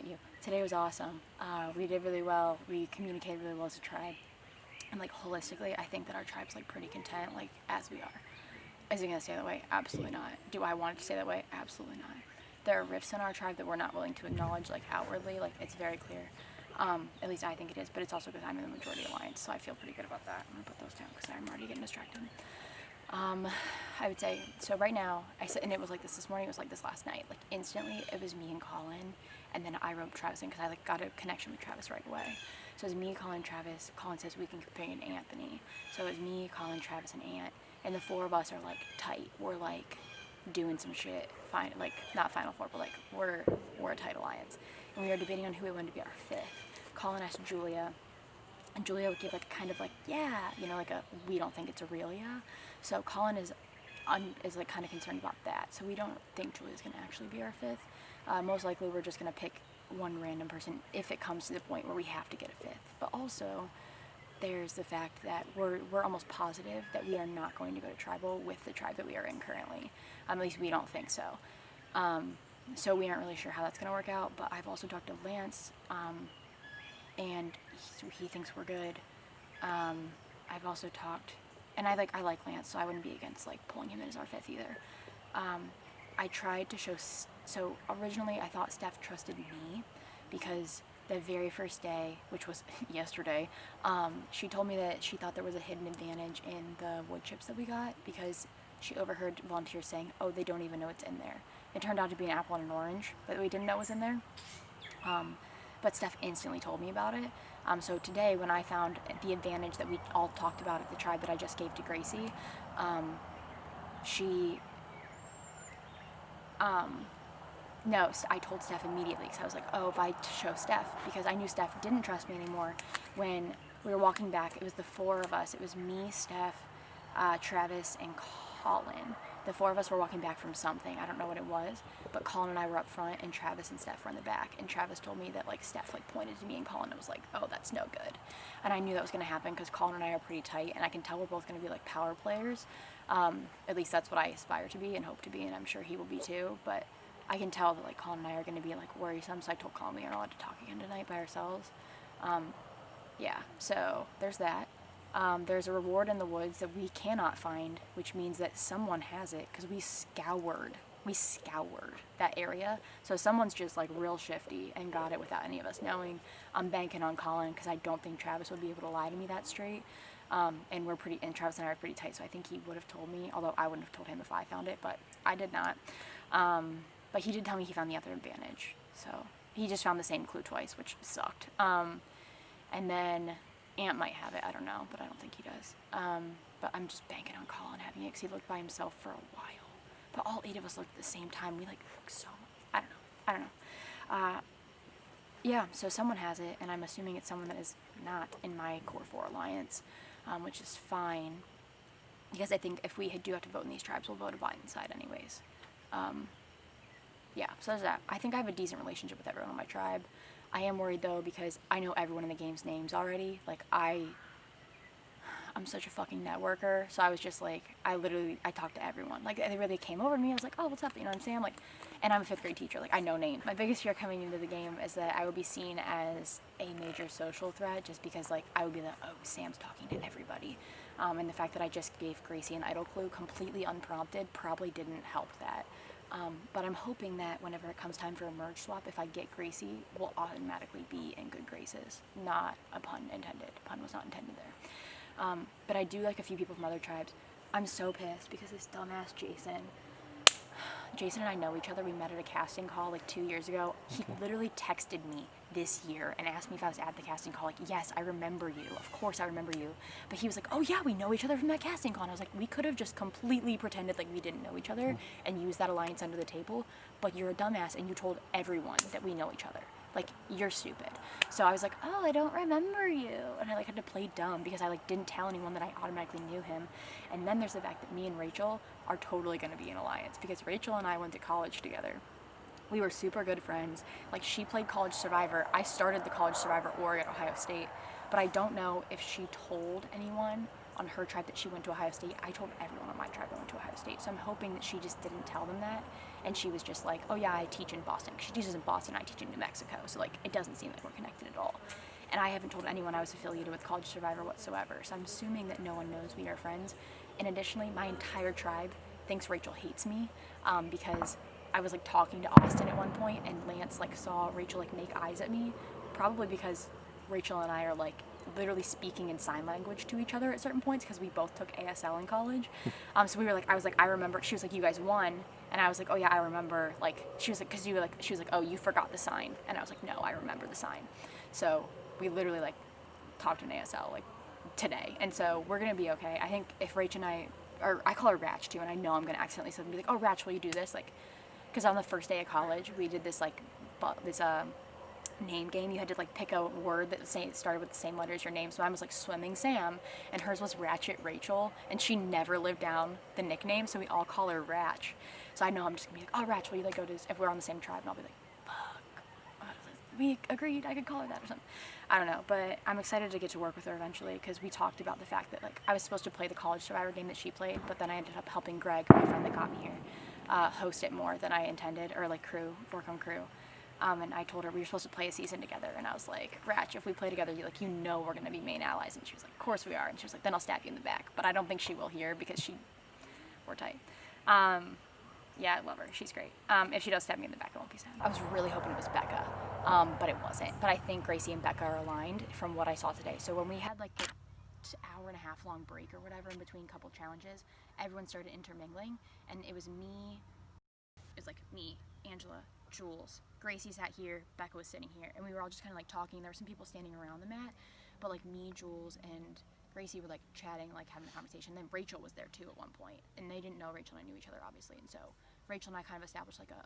you. Today was awesome. We did really well. We communicated really well as a tribe. And like holistically, I think that our tribe's like pretty content, like as we are. Is it gonna stay that way? Absolutely not. Do I want it to stay that way? Absolutely not. There are rifts in our tribe that we're not willing to acknowledge, like outwardly. Like it's very clear. At least I think it is, but it's also because I'm in the majority alliance, so I feel pretty good about that. I'm gonna put those down because I'm already getting distracted. I would say, so right now, I said, and it was like this morning, it was like this last night, like instantly, it was me and Colin, and then I roped Travis in, because I like got a connection with Travis right away. So it was me, Colin, Travis. Colin says we can bring in Anthony. So it was me, Colin, Travis, and Ant, and the four of us are like tight. We're like doing some shit, fine, like not Final Four, but like we're a tight alliance. And we were debating on who we wanted to be our fifth. Colin asked Julia, and Julia would give like kind of like, yeah, you know, like a, we don't think it's a real yeah. So Colin is like kind of concerned about that. So we don't think Julia's going to actually be our fifth. Most likely we're just going to pick one random person if it comes to the point where we have to get a fifth. But also there's the fact that we're almost positive that we are not going to go to tribal with the tribe that we are in currently. At least we don't think so. So we aren't really sure how that's going to work out. But I've also talked to Lance, and he thinks we're good. I've also talked, and I like Lance, so I wouldn't be against like pulling him in as our fifth either. I tried to show, so originally I thought Steph trusted me because the very first day, which was yesterday, she told me that she thought there was a hidden advantage in the wood chips that we got because she overheard volunteers saying, oh, they don't even know it's in there. It turned out to be an apple and an orange that we didn't know was in there. But Steph instantly told me about it. So today when I found the advantage that we all talked about at the tribe that I just gave to Gracie, no, I told Steph immediately because I was like, oh, if I show Steph, because I knew Steph didn't trust me anymore. When we were walking back, it was the four of us. It was me, Steph, Travis, and Colin. The four of us were walking back from something. I don't know what it was, but Colin and I were up front, and Travis and Steph were in the back. And Travis told me that like Steph like pointed to me, and Colin was like, "Oh, that's no good." And I knew that was going to happen because Colin and I are pretty tight, and I can tell we're both going to be like power players. At least that's what I aspire to be and hope to be, and I'm sure he will be too. But I can tell that like Colin and I are going to be like worrisome. So I told Colin we aren't allowed to talk again tonight by ourselves. Yeah, so there's that. There's a reward in the woods that we cannot find, which means that someone has it because we scoured that area. So someone's just like real shifty and got it without any of us knowing. I'm banking on Colin because I don't think Travis would be able to lie to me that straight. And Travis and I are pretty tight, so I think he would have told me, although I wouldn't have told him if I found it, but I did not. But he did tell me he found the other advantage. So he just found the same clue twice, which sucked. And then Ant might have it, I don't know, but I don't think he does. But I'm just banking on Colin having it because he looked by himself for a while. But all 8 of us looked at the same time. We like looked so, I don't know. Yeah, so someone has it, and I'm assuming it's someone that is not in my Core 4 alliance, which is fine. Because I think if we do have to vote in these tribes, we'll vote a blind side anyways. Yeah, so there's that. I think I have a decent relationship with everyone on my tribe. I am worried though because I know everyone in the game's names already. Like I'm such a fucking networker, so I was just like, I talked to everyone. Like they really came over to me. I was like, oh, what's up? You know what I'm saying? Like, and I'm a 5th grade teacher. Like I know names. My biggest fear coming into the game is that I would be seen as a major social threat, just because like I would be like, oh, Sam's talking to everybody, and the fact that I just gave Gracie an idol clue completely unprompted probably didn't help that. But I'm hoping that whenever it comes time for a merge swap, if I get Gracie, we'll automatically be in good graces. Not a pun intended. Pun was not intended there. But I do like a few people from other tribes. I'm so pissed because this dumbass Jason and I know each other. We met at a casting call like 2 years ago. He literally texted me this year and asked me if I was at the casting call. Like, yes, I remember you. Of course I remember you. But he was like, oh yeah, we know each other from that casting call. And I was like, we could have just completely pretended like we didn't know each other and used that alliance under the table. But you're a dumbass and you told everyone that we know each other. Like, you're stupid. So I was like, oh, I don't remember you. And I like had to play dumb because I like didn't tell anyone that I automatically knew him. And then there's the fact that me and Rachel are totally going to be in alliance because Rachel and I went to college together. We were super good friends. Like, she played College Survivor. I started the College Survivor org at Ohio State, but I don't know if she told anyone on her tribe that she went to Ohio State. I told everyone on my tribe I went to Ohio State. So I'm hoping that she just didn't tell them that. And she was just like, oh yeah, I teach in Boston. She teaches in Boston, I teach in New Mexico. So like, it doesn't seem like we're connected at all. And I haven't told anyone I was affiliated with College Survivor whatsoever. So I'm assuming that no one knows we are friends. And additionally, my entire tribe thinks Rachel hates me because I was like talking to Austin at one point and Lance like saw Rachel like make eyes at me, probably because Rachel and I are like literally speaking in sign language to each other at certain points because we both took ASL in college. So we were like, I was like, I remember, she was like, you guys won. And I was like, oh yeah, I remember, like, she was like, cause you were like, she was like, oh, you forgot the sign. And I was like, no, I remember the sign. So we literally like talked in ASL like today. And so we're going to be okay. I think if Rach and I call her Ratch too, and I know I'm going to accidentally say, be like, oh, Ratch, will you do this? Like, because on the first day of college, we did this like, this name game. You had to like pick a word that started with the same letter as your name. So mine was like Swimming Sam, and hers was Ratchet Rachel, and she never lived down the nickname, so we all call her Ratch. So I know I'm just gonna be like, oh, Ratch, will you like go to this, if we're on the same tribe? And I'll be like, fuck, we agreed I could call her that or something. I don't know, but I'm excited to get to work with her eventually because we talked about the fact that like I was supposed to play the College Survivor game that she played, but then I ended up helping Greg, my friend that got me here, host it more than I intended, or like work on crew. And I told her we were supposed to play a season together, and I was like, Ratch, if we play together, like, you know we're gonna be main allies. And she was like, of course we are. And she was like, then I'll stab you in the back. But I don't think she will here because we're tight. Yeah, I love her. She's great. If she does stab me in the back, I won't be sad. I was really hoping it was Becca, but it wasn't. But I think Gracie and Becca are aligned from what I saw today. So when we had like the hour and a half long break or whatever in between couple challenges, everyone started intermingling, and it was like me, Angela, Jules, Gracie sat here, Becca was sitting here, and we were all just kind of like talking. There were some people standing around the mat, but like me, Jules, and Gracie were like chatting, like having a conversation. Then Rachel was there too at one point, and they didn't know Rachel and I knew each other obviously, and so Rachel and I kind of established like a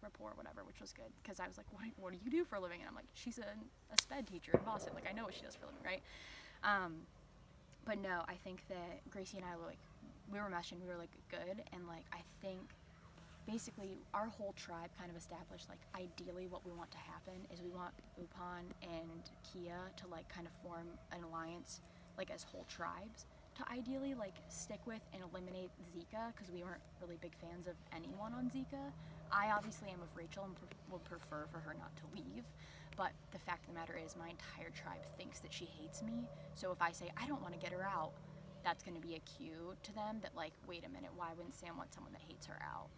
rapport, whatever, which was good because I was like, what do you do for a living? And I'm like, she's a sped teacher in Boston, like I know what she does for a living, right? But no, I think that Gracie and I were like, we were meshing, we were like good, and like I think basically our whole tribe kind of established like ideally what we want to happen is we want Upon and Keya to like kind of form an alliance like as whole tribes to ideally like stick with and eliminate Zika because we weren't really big fans of anyone on Zika. I obviously am with Rachel and would prefer for her not to leave, but the fact of the matter is my entire tribe thinks that she hates me. So if I say I don't want to get her out, that's going to be a cue to them that like, wait a minute, why wouldn't Sam want someone that hates her out?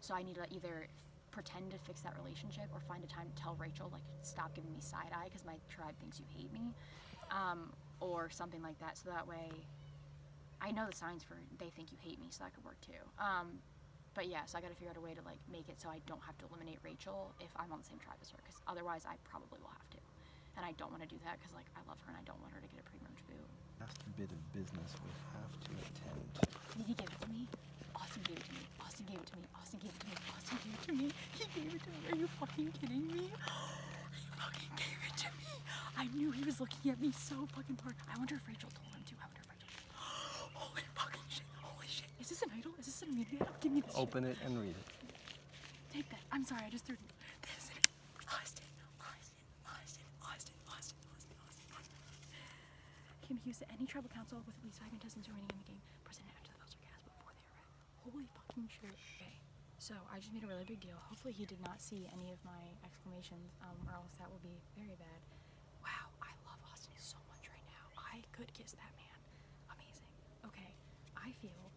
So I need to either pretend to fix that relationship or find a time to tell Rachel, like, stop giving me side eye because my tribe thinks you hate me, or something like that. So that way, I know the signs for they think you hate me, so that could work too. But yeah, so I got to figure out a way to like make it so I don't have to eliminate Rachel if I'm on the same tribe as her, because otherwise I probably will have to. And I don't want to do that because like I love her and I don't want her to get a pre-merge boot. Last bit of business we have to attend. Did he give it to me? Austin gave it to me. Austin gave it to me. Austin gave it to me. Austin gave it to me. He gave it to me. Are you fucking kidding me? He fucking gave it to me. I knew he was looking at me so fucking hard. I wonder if Rachel told him to. Holy fucking shit. Holy shit. Is this an idol? Is this an immediate? Give me this Open shit. it and read it. Take that. I'm sorry. I just threw it. This is it. Austin. Can be used at any tribal council with at least 5 contestants remaining in the game, presented after the votes are cast before they are read. Holy fucking shit. Okay, so I just made a really big deal. Hopefully he did not see any of my exclamations, or else that will be very bad. Wow, I love Austin so much right now. I could kiss that man. Amazing. Okay, I feel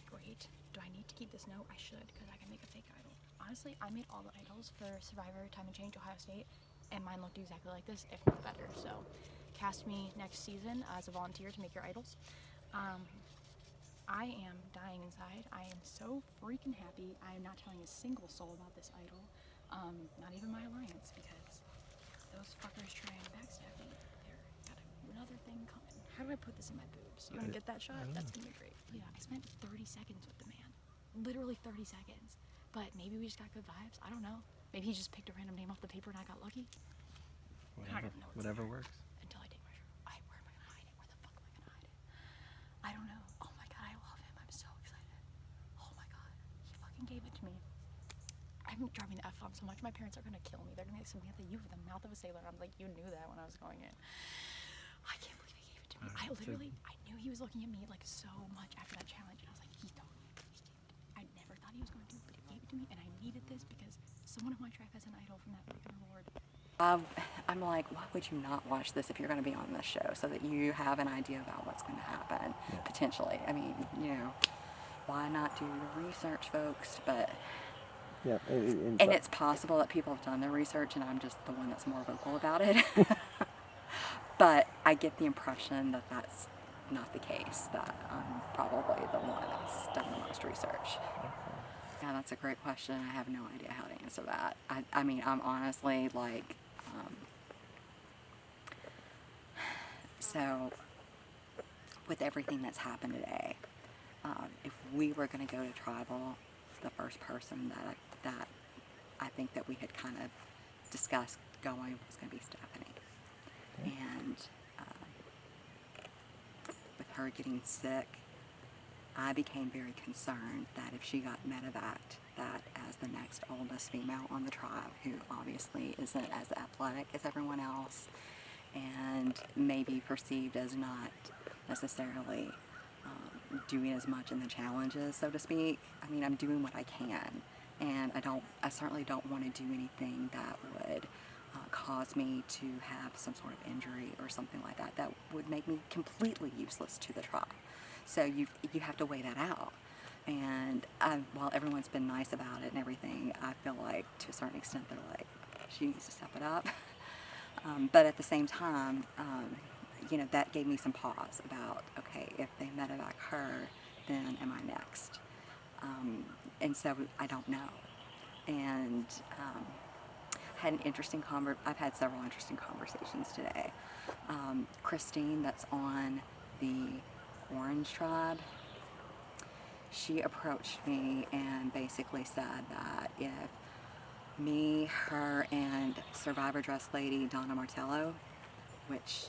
great. Do I need to keep this note? I should, because I can make a fake idol. Honestly, I made all the idols for Survivor Time and Change Ohio State, and mine looked exactly like this, if not better, so cast me next season as a volunteer to make your idols. I am dying inside. I am so freaking happy. I am not telling a single soul about this idol, not even my alliance, because those fuckers try and backstab me. They're got another thing coming. How do I put this in my boobs? You want to get that shot? That's gonna be great. Yeah, I spent 30 seconds with the man. Literally 30 seconds. But maybe we just got good vibes. I don't know. Maybe he just picked a random name off the paper and I got lucky. Whatever works. Until I take my shirt. Where am I gonna hide it? Where the fuck am I gonna hide it? I don't know. Oh my god, I love him. I'm so excited. Oh my god. He fucking gave it to me. I'm driving the F-bomb so much. My parents are gonna kill me. They're gonna be like, Samantha, you have the mouth of a sailor. I'm like, you knew that when I was going in. I can't believe he gave it to to me. I knew he was looking at me like so much after that challenge, and I was like, I never thought he was going to, but he gave it to me, and I needed this because someone on my tribe has an idol from that freaking award. I'm like, why would you not watch this if you're going to be on this show so that you have an idea about what's going to happen, potentially? I mean, why not do your research, folks? But Yeah, and it's possible that people have done their research and I'm just the one that's more vocal about it. But I get the impression that that's not the case, that I'm probably the one that's done the most research. Yeah, that's a great question. I have no idea how to answer that. I mean, I'm honestly like, so with everything that's happened today, if we were going to go to tribal, the first person that I think that we had kind of discussed going was going to be Stephanie. And with her getting sick, I became very concerned that if she got medevaced, that as the next oldest female on the tribe, who obviously isn't as athletic as everyone else, and maybe perceived as not necessarily doing as much in the challenges, so to speak. I mean, I'm doing what I can, and I certainly don't want to do anything that would cause me to have some sort of injury or something like that that would make me completely useless to the tribe. So you have to weigh that out. And while everyone's been nice about it and everything, I feel like to a certain extent they're like, she needs to step it up. But at the same time, that gave me some pause about, okay, if they medevac her, then am I next? And so I don't know. And I've had several interesting conversations today. Christine, that's on the Orange tribe, she approached me and basically said that if me, her, and Survivor Dress Lady Donna Martello, which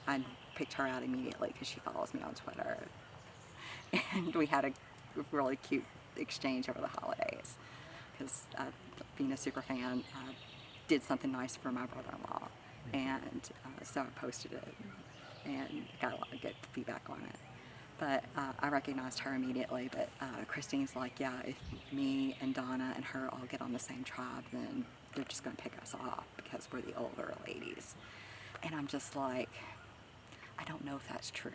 I picked her out immediately because she follows me on Twitter, and we had a really cute exchange over the holidays because being a super fan, did something nice for my brother-in-law, and so I posted it and got a lot of good feedback on it. But I recognized her immediately, but Christine's like, yeah, if me and Donna and her all get on the same tribe, then they're just going to pick us off because we're the older ladies. And I'm just like, I don't know if that's true.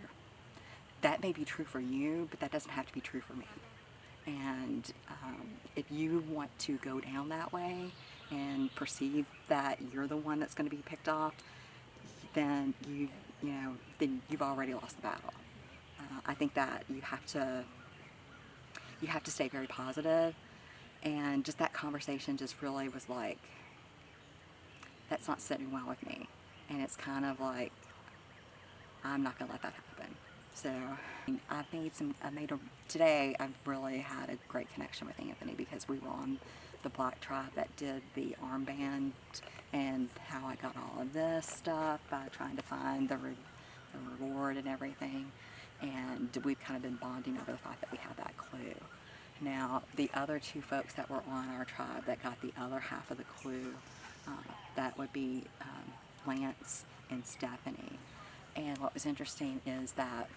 That may be true for you, but that doesn't have to be true for me. And if you want to go down that way and perceive that you're the one that's going to be picked off, then you've already lost the battle. I think that you have to stay very positive, and just that conversation just really was like, that's not sitting well with me, and it's kind of like, I'm not gonna let that happen. So today I've really had a great connection with Anthony because we were on the Black tribe that did the armband and how I got all of this stuff by trying to find the reward and everything. And we've kind of been bonding over the fact that we have that clue. Now, the other two folks that were on our tribe that got the other half of the clue, that would be Lance and Stephanie. And what was interesting is that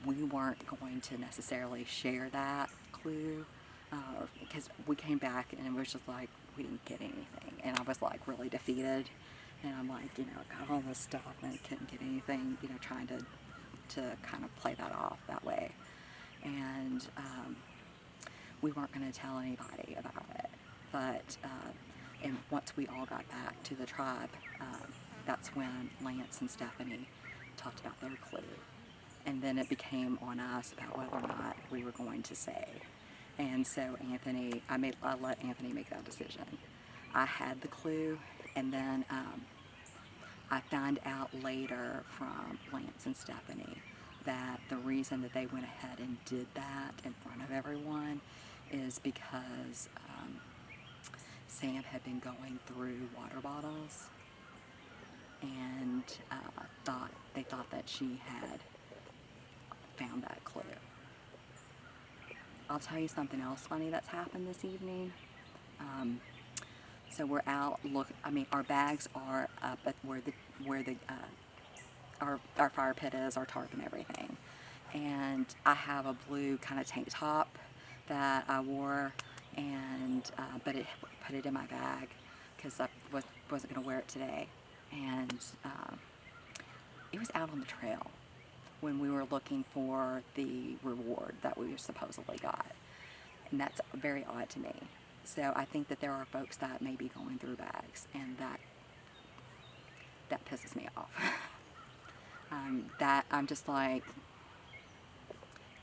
we weren't going to necessarily share that clue because we came back and it was just like, we didn't get anything. And I was like really defeated. And I'm like, got all this stuff and couldn't get anything, trying to kind of play that off that way. And we weren't going to tell anybody about it. But and once we all got back to the tribe, that's when Lance and Stephanie talked about their clue. And then it became on us about whether or not we were going to say. And so I let Anthony make that decision. I had the clue, and then I found out later from Lance and Stephanie that the reason that they went ahead and did that in front of everyone is because Sam had been going through water bottles and they thought that she had found that clue. I'll tell you something else funny that's happened this evening. So we're out, our bags are up at where the our fire pit is, our tarp and everything. And I have a blue kind of tank top that I wore, and but it put it in my bag because I wasn't going to wear it today. And it was out on the trail when we were looking for the reward that we supposedly got. And that's very odd to me. So I think that there are folks that may be going through bags, and that pisses me off. That I'm just like,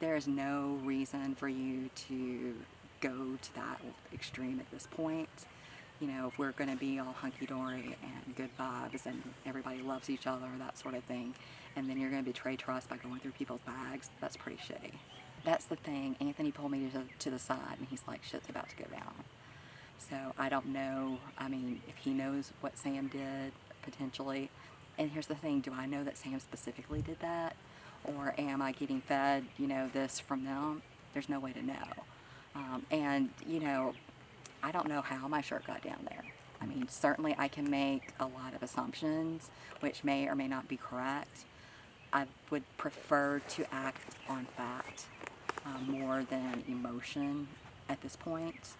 there is no reason for you to go to that extreme at this point. You know, if we're going to be all hunky-dory and good vibes and everybody loves each other, that sort of thing, and then you're going to betray trust by going through people's bags, that's pretty shitty. That's the thing. Anthony pulled me to the side, and he's like, shit's about to go down. So I don't know, I mean, if he knows what Sam did, potentially. And here's the thing, do I know that Sam specifically did that? Or am I getting fed, you know, this from them? There's no way to know. And, you know, I don't know how my shirt got down there. I mean, certainly I can make a lot of assumptions, which may or may not be correct. I would prefer to act on fact more than emotion at this point.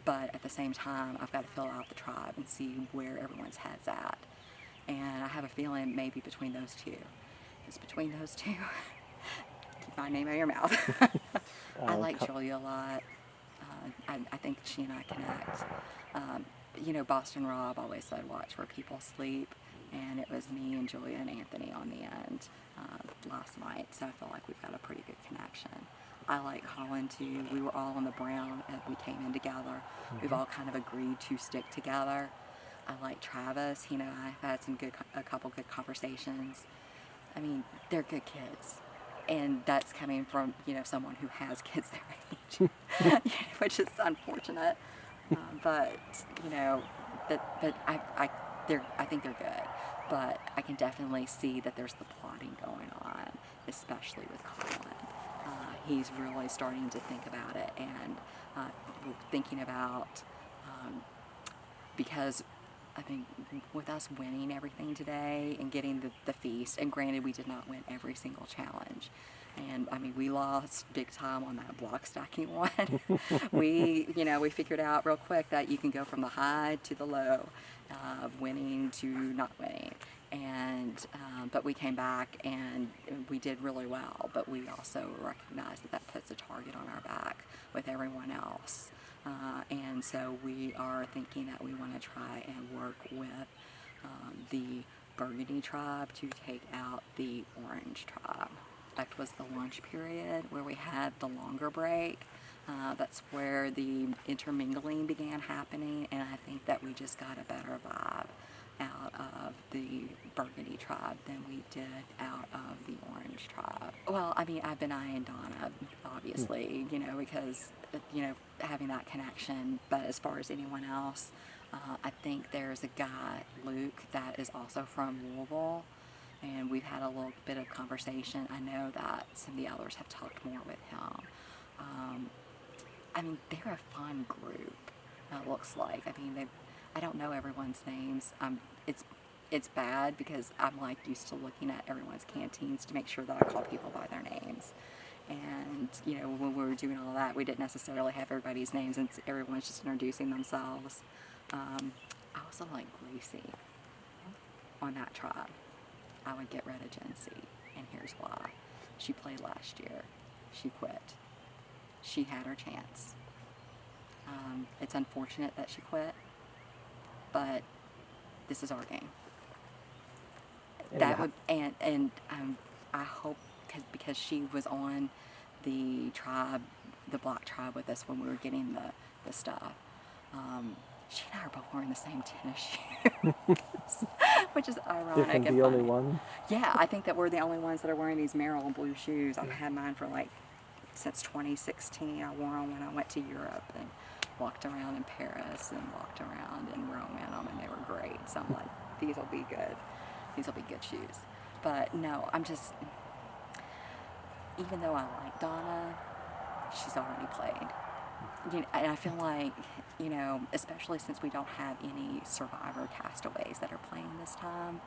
But at the same time, I've got to fill out the tribe and see where everyone's head's at. And I have a feeling maybe between those two. It's between those two. Keep my name out of your mouth. I like Julia a lot. I think she and I connect. You know, Boston Rob always said, watch where people sleep. And it was me and Julia and Anthony on the end last night. So I feel like we've got a pretty good connection. I like Holland too. We were all on the Brown and we came in together. Mm-hmm. We've all kind of agreed to stick together. I like Travis. He and I have had a couple good conversations. I mean, they're good kids. And that's coming from, you know, someone who has kids their age, which is unfortunate. But, you know, I think they're good. But I can definitely see that there's the plotting going on, especially with Colin. He's really starting to think about it and thinking about, because I think with us winning everything today and getting the feast, and granted we did not win every single challenge, and I mean we lost big time on that block stacking one. we figured out real quick that you can go from the high to the low of winning to not winning, and but we came back and we did really well, but we also recognized that puts a target on our back with everyone else. And so we are thinking that we want to try and work with the Burgundy tribe to take out the Orange tribe. That was the lunch period where we had the longer break. That's where the intermingling began happening, and I think that we just got a better vibe out of the Burgundy tribe than we did out of the Orange tribe. Well, I mean, I've been eyeing Donna, obviously, you know, because, you know, having that connection, but as far as anyone else, I think there's a guy, Luke, that is also from Louisville, and we've had a little bit of conversation. I know that some of the others have talked more with him. I mean, they're a fun group, it looks like. I mean, I don't know everyone's names. It's bad because I'm like used to looking at everyone's canteens to make sure that I call people by their names. And, you know, when we were doing all that, we didn't necessarily have everybody's names and everyone's just introducing themselves. I also like Gracie on that tribe. I would get rid of Jency, and here's why. She played last year. She quit. She had her chance. It's unfortunate that she quit, but this is our game. I hope because she was on the tribe, the black tribe with us when we were getting the stuff. She and I are both wearing the same tennis shoes, which is ironic. Different, the only one? Yeah, I think that we're the only ones that are wearing these Merrill blue shoes. I've had mine for since 2016. I wore them when I went to Europe and walked around in Paris and walked around in Rome in them, and they were great. So I'm like, these will be good. These will be good shoes. But no, I'm just, even though I like Donna, she's already played. You know, and I feel like, you know, especially since we don't have any survivor castaways that are playing this time,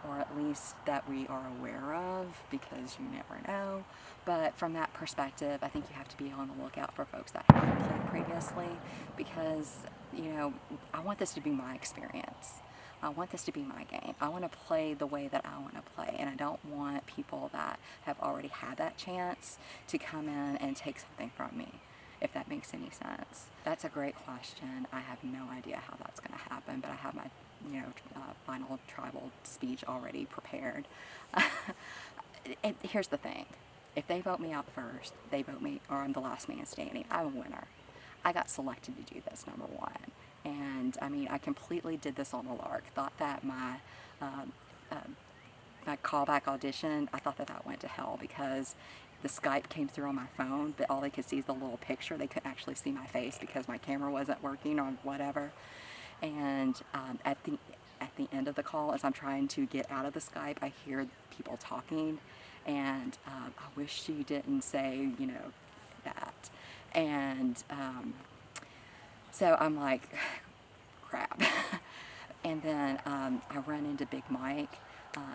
or at least that we are aware of, because you never know. But from that perspective, I think you have to be on the lookout for folks that have played previously, because, you know, I want this to be my experience. I want this to be my game. I want to play the way that I want to play, and I don't want people that have already had that chance to come in and take something from me, if that makes any sense. That's a great question. I have no idea how that's going to happen, but I have my, you know, final tribal speech already prepared. Here's the thing. If they vote me out first, they vote me, or I'm the last man standing, I'm a winner. I got selected to do this, number one. And I mean, I completely did this on a lark. Thought that my callback audition, I thought that that went to hell, because the Skype came through on my phone, but all they could see is the little picture. They couldn't actually see my face because my camera wasn't working or whatever. And at the end of the call, as I'm trying to get out of the Skype, I hear people talking, and I wish she didn't say, you know, that. And so I'm like, crap. And then I run into Big Mike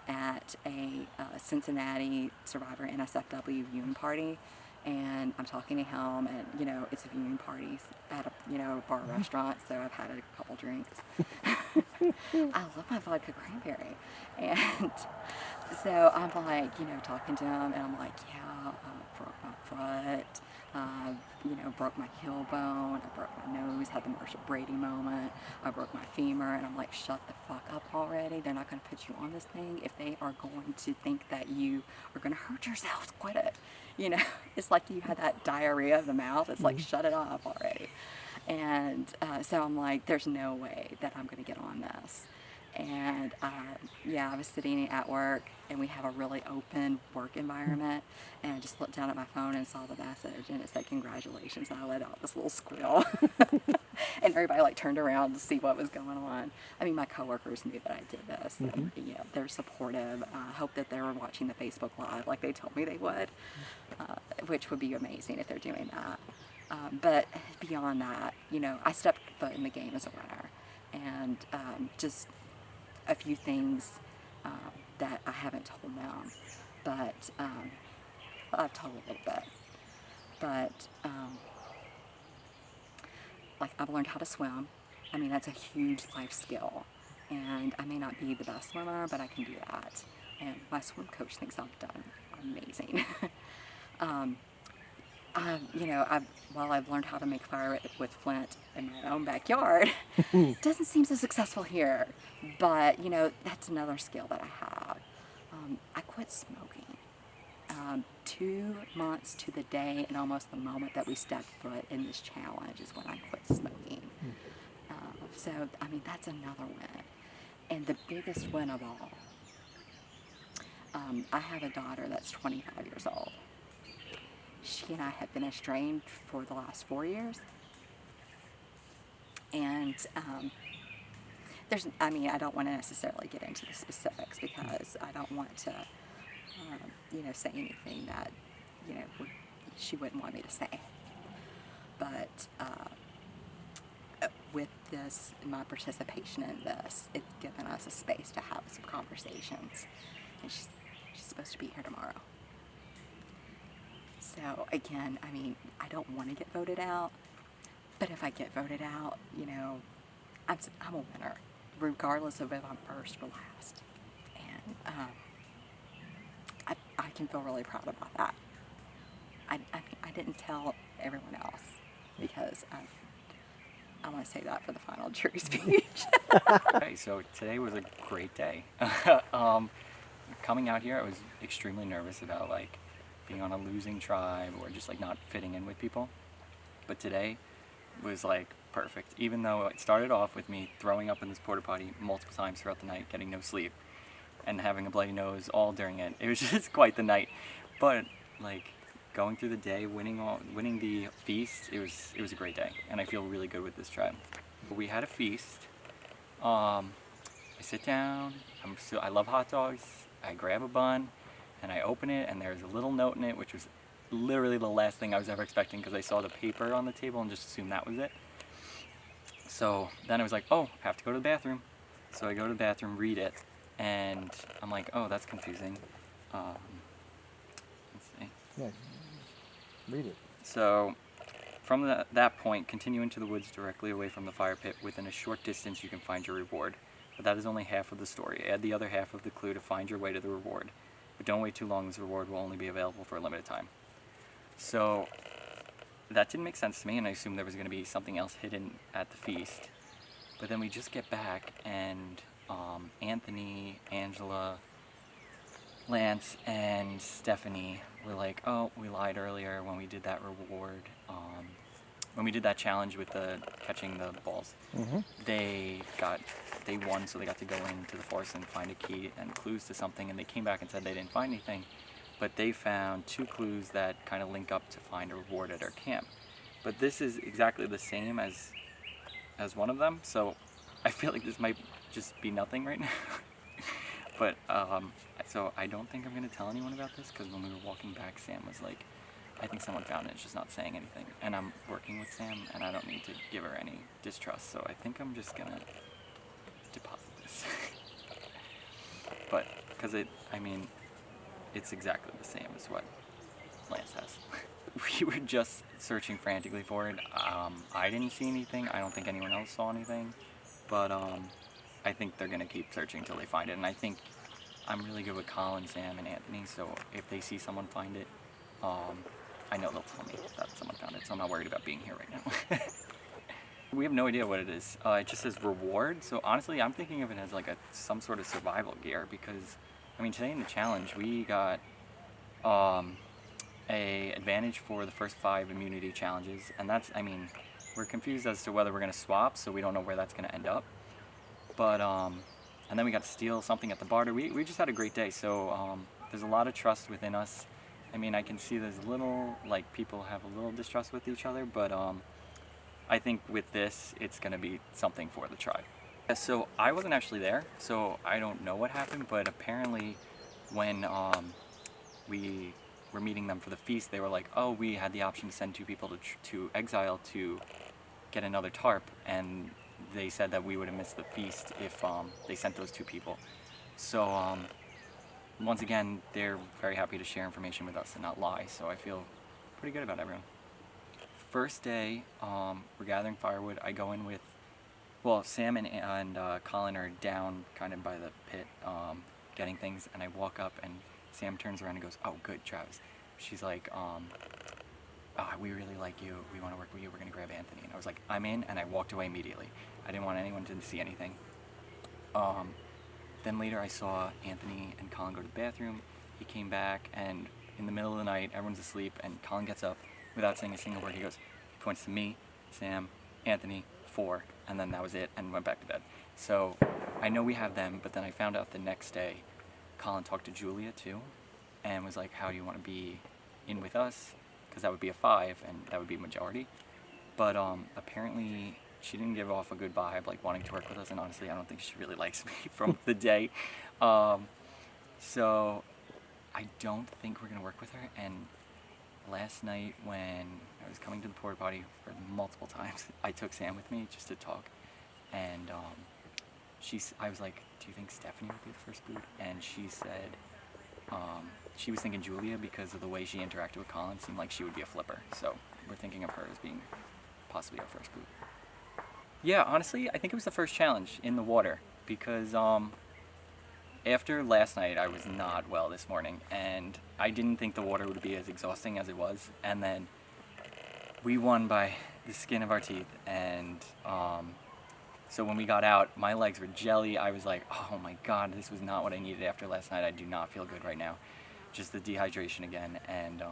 at a Cincinnati Survivor NSFW viewing party, and I'm talking to him, and you know, it's a viewing party at a, you know, bar restaurant, so I've had a couple drinks. I love my vodka cranberry, and so I'm like, you know, talking to him, and I'm like, yeah, broke my foot, you know, broke my heel bone, I broke my nose, had the Marsha Brady moment, I broke my femur, and I'm like, shut the fuck up already. They're not going to put you on this thing if they are going to think that you are going to hurt yourself. Quit it. You know, it's like you had that diarrhea of the mouth. It's like, shut it off already. And so I'm like, there's no way that I'm going to get on this. And yeah, I was sitting at work, and we have a really open work environment, and I just looked down at my phone and saw the message, and it said congratulations, and I let out this little squeal. And everybody like turned around to see what was going on. I mean, my coworkers knew that I did this, and you know, they're supportive. I hope that they were watching the Facebook Live like they told me they would, which would be amazing if they're doing that. But beyond that, you know, I stepped foot in the game as a winner, and just a few things that I haven't told them, but I've told a little bit. But like, I've learned how to swim. I mean, that's a huge life skill, and I may not be the best swimmer, but I can do that. And my swim coach thinks I've done amazing. You know, while I've learned how to make fire with flint in my own backyard, doesn't seem so successful here. But, you know, that's another skill that I have. I quit smoking 2 months to the day, and almost the moment that we stepped foot in this challenge is when I quit smoking. So, I mean, that's another win. And the biggest win of all, I have a daughter that's 25 years old. She and I have been estranged for the last 4 years. And there's, I mean, I don't want to necessarily get into the specifics, because I don't want to, you know, say anything that, you know, she wouldn't want me to say. But with this, my participation in this, it's given us a space to have some conversations. And she's supposed to be here tomorrow. So again, I mean, I don't want to get voted out, but if I get voted out, you know, I'm a winner, regardless of if I'm first or last. And I can feel really proud about that. I mean, I didn't tell everyone else, because I want to say that for the final jury speech. Okay, so today was a great day. Coming out here, I was extremely nervous about like being on a losing tribe or just like not fitting in with people. But today was like perfect, even though it started off with me throwing up in this porta potty multiple times throughout the night, getting no sleep, and having a bloody nose all during it. It was just quite the night. But like going through the day, winning the feast, it was a great day, and I feel really good with this tribe. But we had a feast. I sit down. I love hot dogs. I grab a bun, and I open it, and there's a little note in it, which was literally the last thing I was ever expecting, because I saw the paper on the table and just assumed that was it. So then I was like, oh, I have to go to the bathroom. So I go to the bathroom, read it, And I'm like, oh, that's confusing. Let's see. Yeah. Read it. So from that point, continue into the woods directly away from the fire pit. Within a short distance, you can find your reward. But that is only half of the story. Add the other half of the clue to find your way to the reward. But don't wait too long, as the reward will only be available for a limited time. So that didn't make sense to me, and I assumed there was going to be something else hidden at the feast. But then we just get back, and Anthony, Angela, Lance, and Stephanie were like, oh, we lied earlier when we did that reward. When we did that challenge with the catching the balls, they won, so they got to go into the forest and find a key and clues to something, and they came back and said they didn't find anything, but they found 2 clues that kind of link up to find a reward at our camp. But this is exactly the same as one of them, so I feel like this might just be nothing right now. But so I don't think I'm going to tell anyone about this, because when we were walking back, Sam was like, I think someone found it, it's just not saying anything. And I'm working with Sam, and I don't need to give her any distrust, so I think I'm just going to deposit this. But, because it's exactly the same as what Lance has. We were just searching frantically for it. I didn't see anything. I don't think anyone else saw anything. But I think they're going to keep searching until they find it. And I think I'm really good with Colin, Sam, and Anthony, so if they see someone find it, I know they'll tell me that someone found it, so I'm not worried about being here right now. We have no idea what it is. It just says reward, so honestly I'm thinking of it as like some sort of survival gear, because today in the challenge we got a advantage for the first 5 immunity challenges, and that's, we're confused as to whether we're going to swap, so we don't know where that's going to end up. But and then we got to steal something at the barter. We just had a great day, so there's a lot of trust within us. I can see there's a little, like, people have a little distrust with each other, but I think with this, it's going to be something for the tribe. So I wasn't actually there, so I don't know what happened, but apparently when we were meeting them for the feast, they were like, oh, we had the option to send 2 people to exile to get another tarp, and they said that we would have missed the feast if they sent those 2 people. So once again, they're very happy to share information with us and not lie, so I feel pretty good about everyone. First day, we're gathering firewood. I go in with, well, Sam and Colin are down kind of by the pit getting things, and I walk up and Sam turns around and goes, oh, good, Travis. She's like, oh, we really like you, we want to work with you, we're going to grab Anthony. And I was like, I'm in, and I walked away immediately. I didn't want anyone to see anything. Then later I saw Anthony and Colin go to the bathroom. He came back, and in the middle of the night, everyone's asleep, and Colin gets up without saying a single word. He goes, points to me, Sam, Anthony, 4, and then that was it, and went back to bed. So I know we have them, but then I found out the next day, Colin talked to Julia too, and was like, how do you want to be in with us? Because that would be a 5, and that would be majority. But apparently she didn't give off a good vibe, like wanting to work with us, and honestly I don't think she really likes me from the day. So I don't think we're going to work with her. And last night when I was coming to the porta potty for multiple times, I took Sam with me just to talk, and I was like, do you think Stephanie would be the first boot? And she said she was thinking Julia, because of the way she interacted with Colin, seemed like she would be a flipper. So we're thinking of her as being possibly our first boot. Yeah, honestly, I think it was the first challenge in the water, because after last night, I was not well this morning, and I didn't think the water would be as exhausting as it was, and then we won by the skin of our teeth, and so when we got out, my legs were jelly. I was like, oh my god, this was not what I needed after last night. I do not feel good right now. Just the dehydration again, and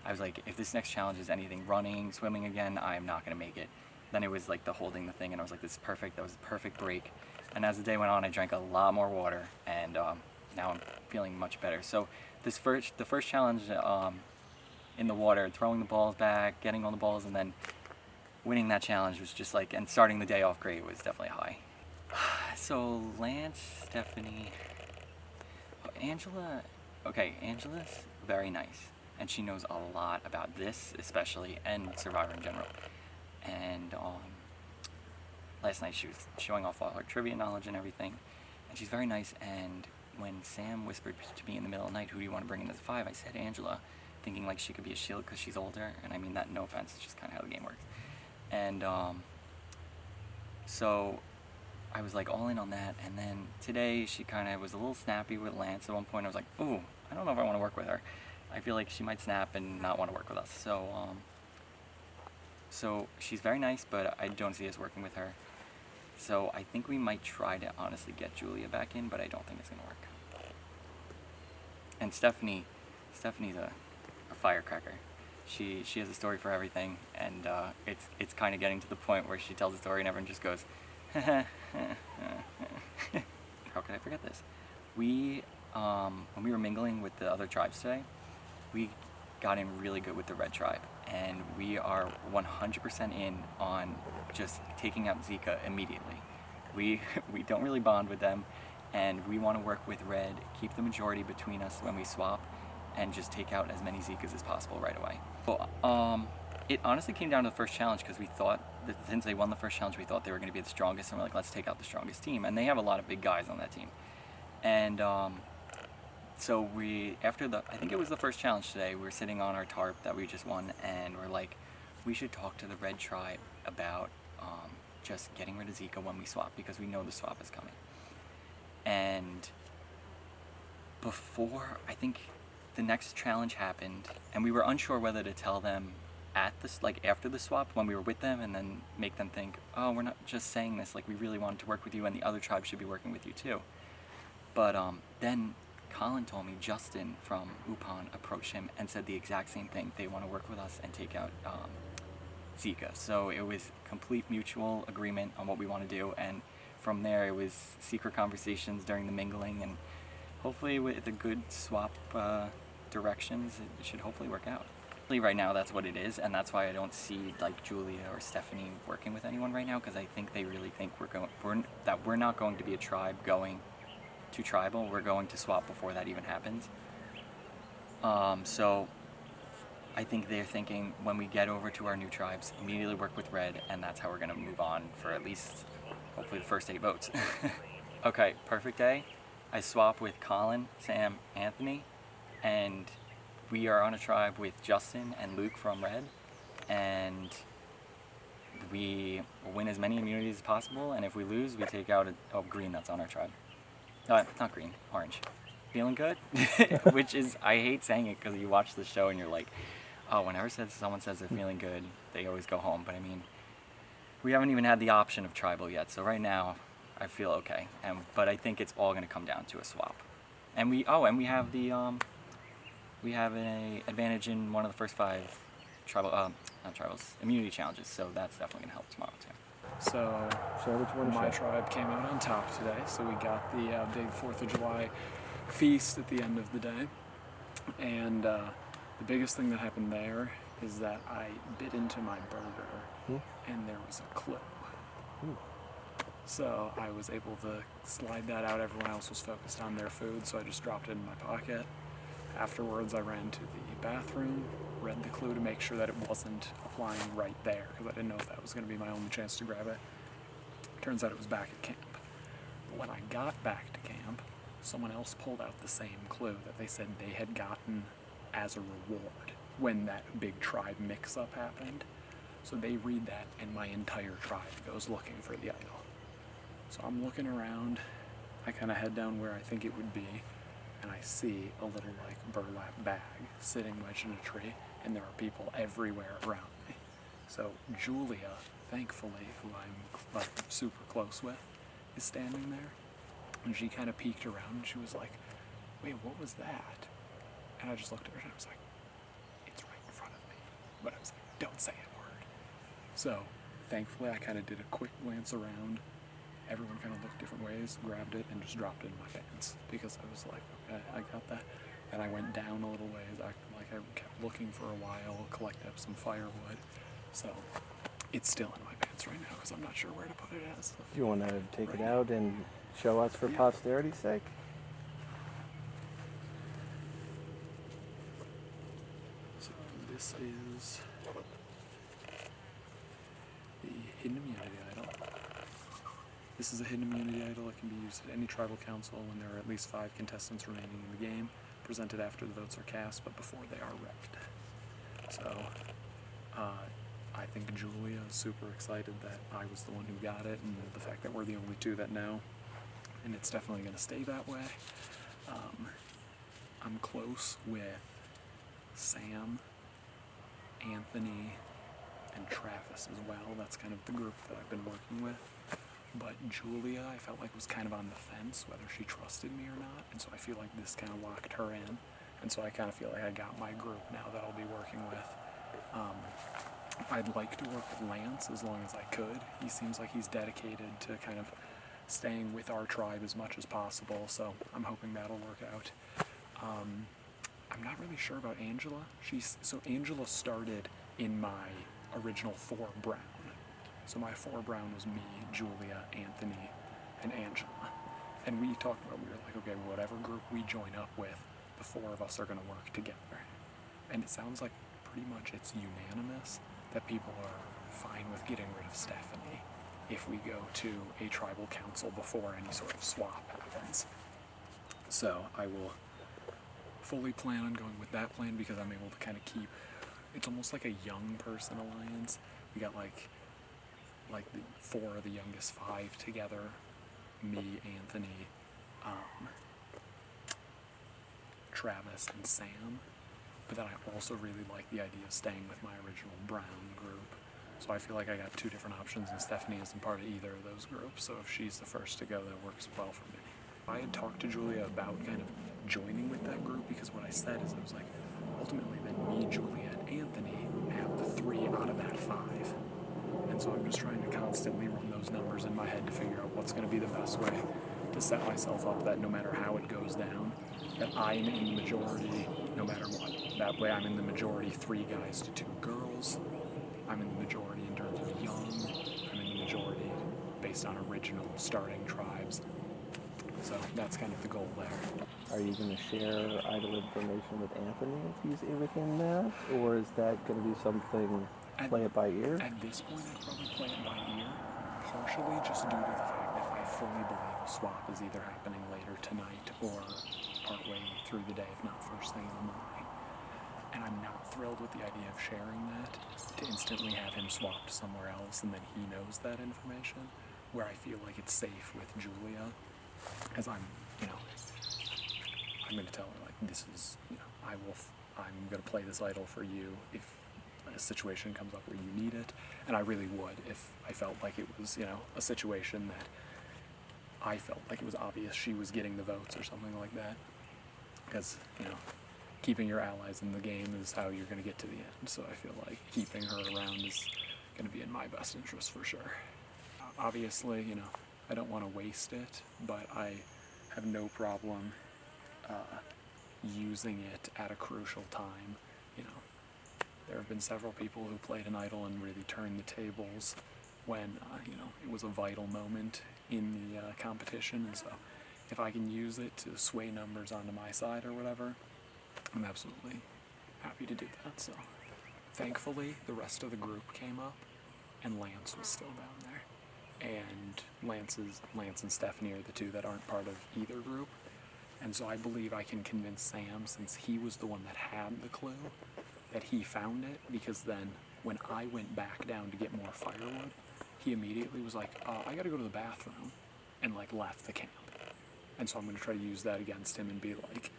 I was like, if this next challenge is anything, running, swimming again, I'm not going to make it. Then it was like the holding the thing, and I was like, this is perfect. That was a perfect break. And as the day went on, I drank a lot more water, and now I'm feeling much better. So the first challenge in the water, throwing the balls back, getting all the balls, and then winning that challenge was just like, and starting the day off great was definitely high. So Lance, Stephanie, Angela, okay, Angela's very nice, and she knows a lot about this especially, and Survivor in general. And last night she was showing off all her trivia knowledge and everything, and she's very nice, and when Sam whispered to me in the middle of the night, who do you want to bring in as a 5, I said Angela, thinking like she could be a shield because she's older, and I mean that no offense, it's just kind of how the game works. And so I was like all in on that, and then today she kind of was a little snappy with Lance. At one point I was like, ooh, I don't know if I want to work with her. I feel like she might snap and not want to work with us. So she's very nice, but I don't see us working with her. So I think we might try to honestly get Julia back in, but I don't think it's gonna work. And Stephanie's a firecracker. She has a story for everything, and it's kind of getting to the point where she tells a story and everyone just goes, how could I forget this? We, when we were mingling with the other tribes today, we got in really good with the Red Tribe, and we are 100% in on just taking out Zika immediately. We don't really bond with them, and we want to work with Red, keep the majority between us when we swap, and just take out as many Zikas as possible right away. So, it honestly came down to the first challenge, because we thought that since they won the first challenge, we thought they were going to be the strongest, and we're like, let's take out the strongest team. And they have a lot of big guys on that team. And so I think it was the first challenge today, we were sitting on our tarp that we just won, and we're like, we should talk to the Red Tribe about just getting rid of Zika when we swap, because we know the swap is coming. And before, I think the next challenge happened, and we were unsure whether to tell them after the swap when we were with them, and then make them think, oh, we're not just saying this, like we really wanted to work with you, and the other tribe should be working with you too. But then Colin told me Justin from Upon approached him and said the exact same thing. They want to work with us and take out Zika. So it was complete mutual agreement on what we want to do, and from there it was secret conversations during the mingling, and hopefully with a good swap directions, it should hopefully work out. Right now that's what it is, and that's why I don't see like Julia or Stephanie working with anyone right now, because I think they really think we're not going to be a tribe going to tribal. We're going to swap before that even happens. So I think they're thinking when we get over to our new tribes, immediately work with Red, and that's how we're going to move on for at least hopefully the first 8 votes. Okay, perfect day. I swap with Colin, Sam, Anthony, and we are on a tribe with Justin and Luke from Red, and we win as many immunities as possible, and if we lose, we take out a green that's on our tribe. Not green, orange. Feeling good? Which is, I hate saying it because you watch the show and you're like, oh, whenever someone says they're feeling good, they always go home. But I mean, we haven't even had the option of tribal yet, so right now I feel okay. But I think it's all going to come down to a swap. And we have an advantage in one of the first 5 immunity challenges, so that's definitely going to help tomorrow too. So which one my tribe came out on top today, so we got the big 4th of July feast at the end of the day. And the biggest thing that happened there is that I bit into my burger and there was a clip. So I was able to slide that out. Everyone else was focused on their food, so I just dropped it in my pocket. Afterwards, I ran to the bathroom, read the clue to make sure that it wasn't applying right there, because I didn't know if that was going to be my only chance to grab it. Turns out it was back at camp. But when I got back to camp, someone else pulled out the same clue that they said they had gotten as a reward when that big tribe mix-up happened. So they read that, and my entire tribe goes looking for the idol. So I'm looking around. I kind of head down where I think it would be, and I see a little like burlap bag sitting wedged in a tree, and there are people everywhere around me. So Julia, thankfully, who I'm like super close with, is standing there, and she kind of peeked around and she was like, wait, what was that? And I just looked at her and I was like, it's right in front of me. But I was like, don't say a word. So thankfully I kind of did a quick glance around. Everyone kind of looked different ways, grabbed it, and just dropped it in my pants, because I was like, okay, I got that. And I went down a little ways, acting like I kept looking for a while, collected up some firewood. So it's still in my pants right now, because I'm not sure where to put it as. You want to take Right it now. out and show us for posterity's sake? So this is the hidden immunity idol. This is a hidden immunity idol. It can be used at any tribal council when there are at least 5 contestants remaining in the game, presented after the votes are cast, but before they are read. So, I think Julia is super excited that I was the one who got it, and the fact that we're the only 2 that know, and it's definitely going to stay that way. I'm close with Sam, Anthony, and Travis as well. That's kind of the group that I've been working with. But Julia, I felt like was kind of on the fence whether she trusted me or not, and so I feel like this kind of locked her in, and so I kind of feel like I got my group now that I'll be working with. I'd like to work with Lance as long as I could. He seems like he's dedicated to kind of staying with our tribe as much as possible, so I'm hoping that'll work out. I'm not really sure about Angela. So Angela started in my original 4 brown. So my 4 brown was me, Julia, Anthony, and Angela. And we talked about, we were like, okay, whatever group we join up with, the 4 of us are going to work together. And it sounds like pretty much it's unanimous that people are fine with getting rid of Stephanie if we go to a tribal council before any sort of swap happens. So I will fully plan on going with that plan because I'm able to kind of keep, it's almost like a young person alliance. We got like the 4 of the youngest 5 together, me, Anthony, Travis, and Sam. But then I also really like the idea of staying with my original brown group. So I feel like I got 2 different options, and Stephanie isn't part of either of those groups. So if she's the first to go, that works well for me. I had talked to Julia about kind of joining with that group because what I said is I was like, ultimately then me, Julia, and Anthony have the 3 out of that 5. And so I'm just trying to constantly run those numbers in my head to figure out what's going to be the best way to set myself up that no matter how it goes down, that I'm in the majority no matter what. That way I'm in the majority 3 guys to 2 girls. I'm in the majority in terms of young. I'm in the majority based on original starting tribes. So that's kind of the goal there. Are you going to share idol information with Anthony if he's within that? Or is that going to be something, play it by ear? At this point, I'd probably play it by ear, partially just due to the fact that I fully believe a swap is either happening later tonight or partway through the day, if not first thing in the morning. And I'm not thrilled with the idea of sharing that, to instantly have him swapped somewhere else and then he knows that information, where I feel like it's safe with Julia, as I'm going to tell her, like, this is, I'm going to play this idol for you if a situation comes up where you need it, and I really would if I felt like it was, a situation that I felt like it was obvious she was getting the votes or something like that, because, keeping your allies in the game is how you're going to get to the end, so I feel like keeping her around is going to be in my best interest for sure. Obviously, I don't want to waste it, but I have no problem using it at a crucial time. There have been several people who played an idol and really turned the tables when, it was a vital moment in the competition, and so if I can use it to sway numbers onto my side or whatever, I'm absolutely happy to do that. So thankfully, the rest of the group came up, and Lance was still down there. And Lance and Stephanie are the 2 that aren't part of either group. And so I believe I can convince Sam, since he was the one that had the clue, that he found it, because then when I went back down to get more firewood, he immediately was like, I gotta go to the bathroom, and left the camp. And so I'm gonna try to use that against him and be like,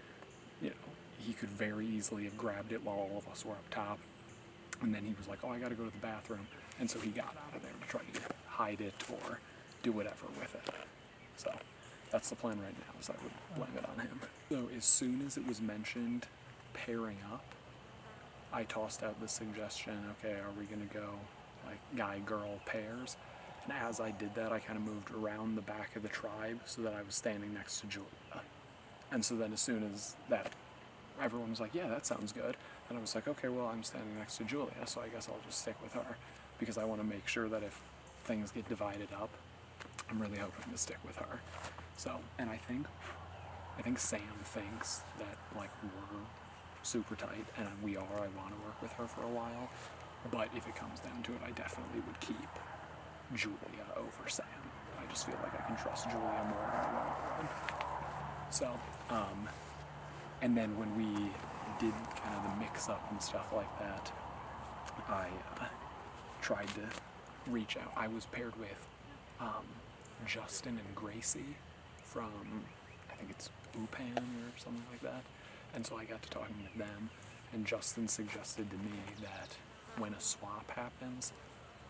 he could very easily have grabbed it while all of us were up top, and then he was like, I gotta go to the bathroom, and so he got out of there to try to hide it or do whatever with it. So that's the plan right now, is I would blame it on him. So as soon as it was mentioned pairing up, I tossed out the suggestion, okay, are we gonna go guy-girl pairs? And as I did that, I kind of moved around the back of the tribe so that I was standing next to Julia. And so then as soon as that, everyone was like, yeah, that sounds good. And I was like, okay, well, I'm standing next to Julia, so I guess I'll just stick with her, because I want to make sure that if things get divided up, I'm really hoping to stick with her. So, and I think Sam thinks that we're super tight, and we are. I want to work with her for a while, but if it comes down to it, I definitely would keep Julia over Sam. I I just feel like I can trust Julia more in the long run. So, and then when we did kind of the mix-up and stuff like that, I tried to reach out. I was paired with Justin and Gracie from, I think it's Upan or something like that. And so I got to talking with them, and Justin suggested to me that when a swap happens,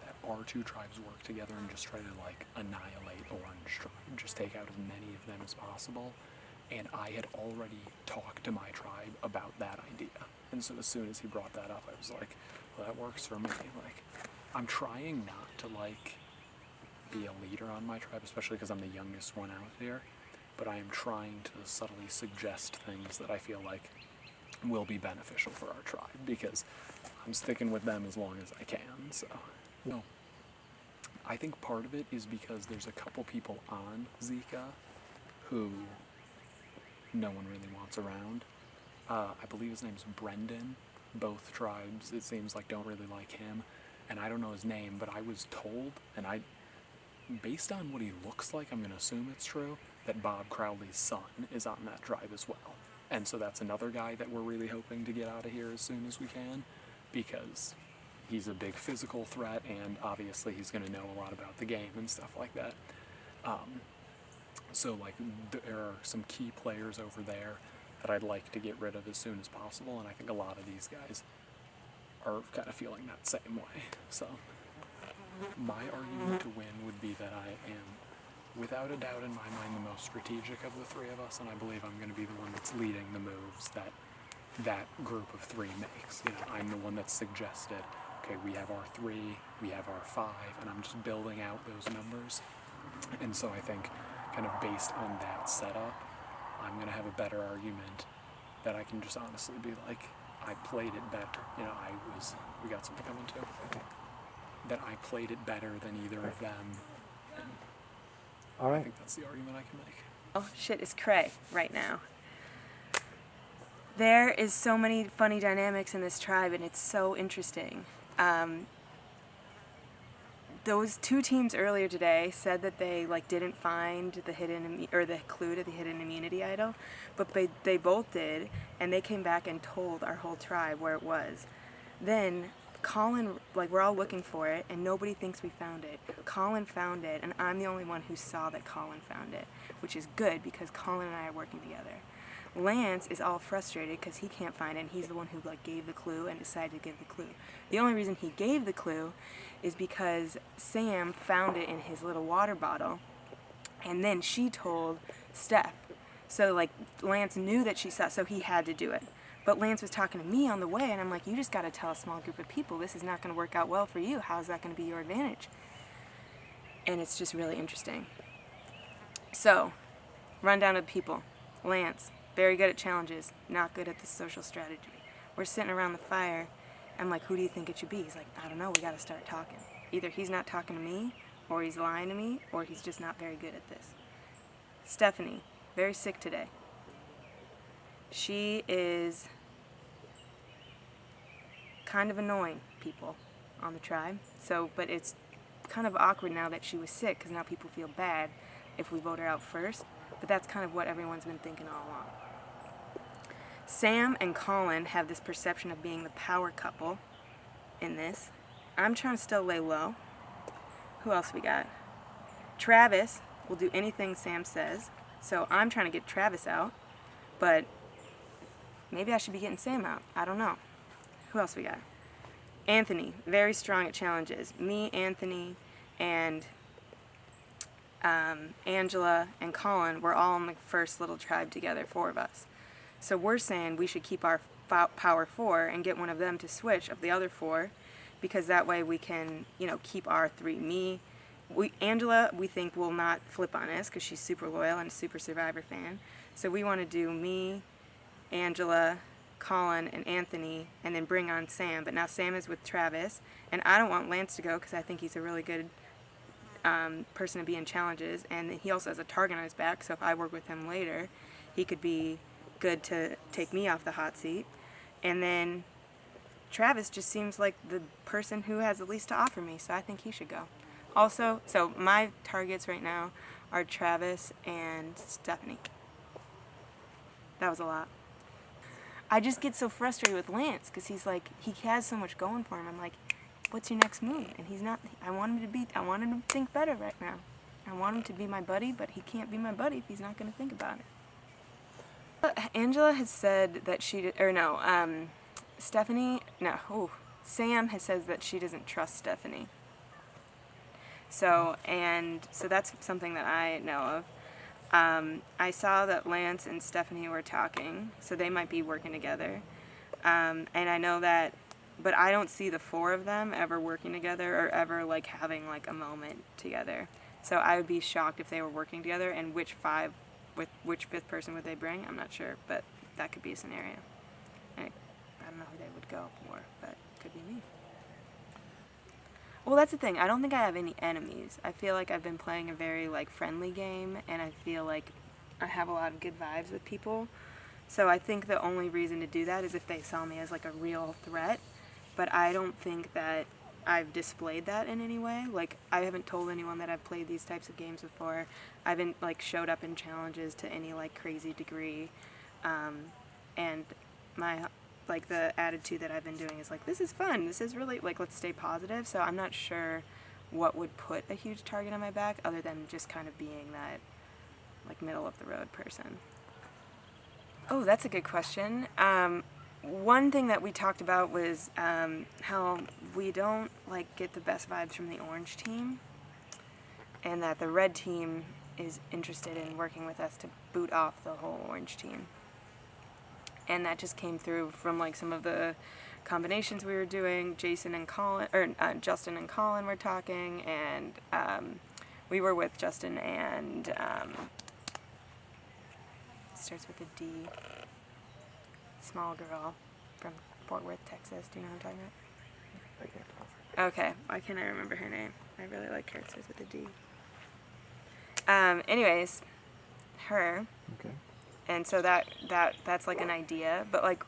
that our two tribes work together and just try to like annihilate Orange Tribe, just take out as many of them as possible. And I had already talked to my tribe about that idea. And so as soon as he brought that up, I was like, well, that works for me. Like, I'm trying not to like be a leader on my tribe, especially because I'm the youngest one out here. But I am trying to subtly suggest things that I feel like will be beneficial for our tribe, because I'm sticking with them as long as I can. So, no. I think part of it is because there's a couple people on Zika who no one really wants around. I believe his name's Brendan. Both tribes, it seems like, don't really like him. And I don't know his name, but I was told, and based on what he looks like, I'm going to assume it's true, that Bob Crowley's son is on that tribe as well. And so that's another guy that we're really hoping to get out of here as soon as we can, because he's a big physical threat, and obviously he's going to know a lot about the game and stuff like that. So like there are some key players over there that I'd like to get rid of as soon as possible, and I think a lot of these guys are kind of feeling that same way. So my argument to win would be that I am, without a doubt in my mind, the most strategic of the three of us, and I believe I'm going to be the one that's leading the moves that that group of three makes. You know, I'm the one that's suggested, okay, we have our 3, we have our 5, and I'm just building out those numbers. And so I think, kind of based on that setup, I'm going to have a better argument that I can just honestly be like, I played it better. You know, we got something coming too. That I played it better than either of them. And All right. I think that's the argument I can make. Oh, shit is cray right now. There is so many funny dynamics in this tribe, and it's so interesting. Those 2 teams earlier today said that they didn't find the the clue to the hidden immunity idol, but they both did, and they came back and told our whole tribe where it was. Then Colin, we're all looking for it, and nobody thinks we found it. Colin found it, and I'm the only one who saw that Colin found it, which is good because Colin and I are working together. Lance is all frustrated because he can't find it, and he's the one who gave the clue and decided to give the clue. The only reason he gave the clue is because Sam found it in his little water bottle, and then she told Steph. So Lance knew that she saw, so he had to do it. But Lance was talking to me on the way, and I'm like, you just got to tell a small group of people. This is not going to work out well for you. How is that going to be your advantage? And it's just really interesting. So, rundown of the people. Lance, very good at challenges, not good at the social strategy. We're sitting around the fire. I'm like, who do you think it should be? He's like, I don't know, we got to start talking. Either he's not talking to me, or he's lying to me, or he's just not very good at this. Stephanie, very sick today. She is kind of annoying people on the tribe. So, but it's kind of awkward now that she was sick, because now people feel bad if we vote her out first. But that's kind of what everyone's been thinking all along. Sam and Colin have this perception of being the power couple in this. I'm trying to still lay low. Who else we got? Travis will do anything Sam says. So I'm trying to get Travis out. But maybe I should be getting Sam out. I don't know. Who else we got? Anthony, very strong at challenges. Me, Anthony, and Angela and Colin, we're all in the first little tribe together, 4 of us. So we're saying we should keep our power 4 and get one of them to switch of the other 4, because that way we can, keep our 3. Angela, we think will not flip on us because she's super loyal and a super Survivor fan. So we want to do me, Angela, Colin, and Anthony, and then bring on Sam. But now Sam is with Travis, and I don't want Lance to go because I think he's a really good person to be in challenges, and he also has a target on his back, so if I work with him later, he could be good to take me off the hot seat. And then Travis just seems like the person who has the least to offer me, so I think he should go. Also, so my targets right now are Travis and Stephanie. That was a lot. I just get so frustrated with Lance because he's like, he has so much going for him. I'm like, what's your next move? And he's not, I want him to think better right now. I want him to be my buddy, but he can't be my buddy if he's not going to think about it. Angela has said that Sam has said that she doesn't trust Stephanie. So that's something that I know of. I saw that Lance and Stephanie were talking, so they might be working together. And I know that, but I don't see the four of them ever working together or ever like having like a moment together. So I would be shocked if they were working together, and which fifth person would they bring? I'm not sure, but that could be a scenario. I don't know who they would go for, but it could be me. Well, that's the thing. I don't think I have any enemies. I feel like I've been playing a very like friendly game, and I feel like I have a lot of good vibes with people. So I think the only reason to do that is if they saw me as like a real threat. But I don't think that I've displayed that in any way. Like, I haven't told anyone that I've played these types of games before. I haven't like showed up in challenges to any like crazy degree. And my like the attitude that I've been doing is like, this is fun, this is really like, let's stay positive. So I'm not sure what would put a huge target on my back other than just kind of being that like middle of the road person. Oh, that's a good question. One thing that we talked about was how we don't like get the best vibes from the orange team, and that the red team is interested in working with us to boot off the whole orange team. And that just came through from like some of the combinations we were doing. Justin and Colin were talking, and we were with Justin and starts with a D. Small girl from Fort Worth, Texas. Do you know what I'm talking about? I can't offer. Okay, why can't I remember her name? I really like her. It starts with a D. Anyways, her. Okay. And so that's like an idea, but like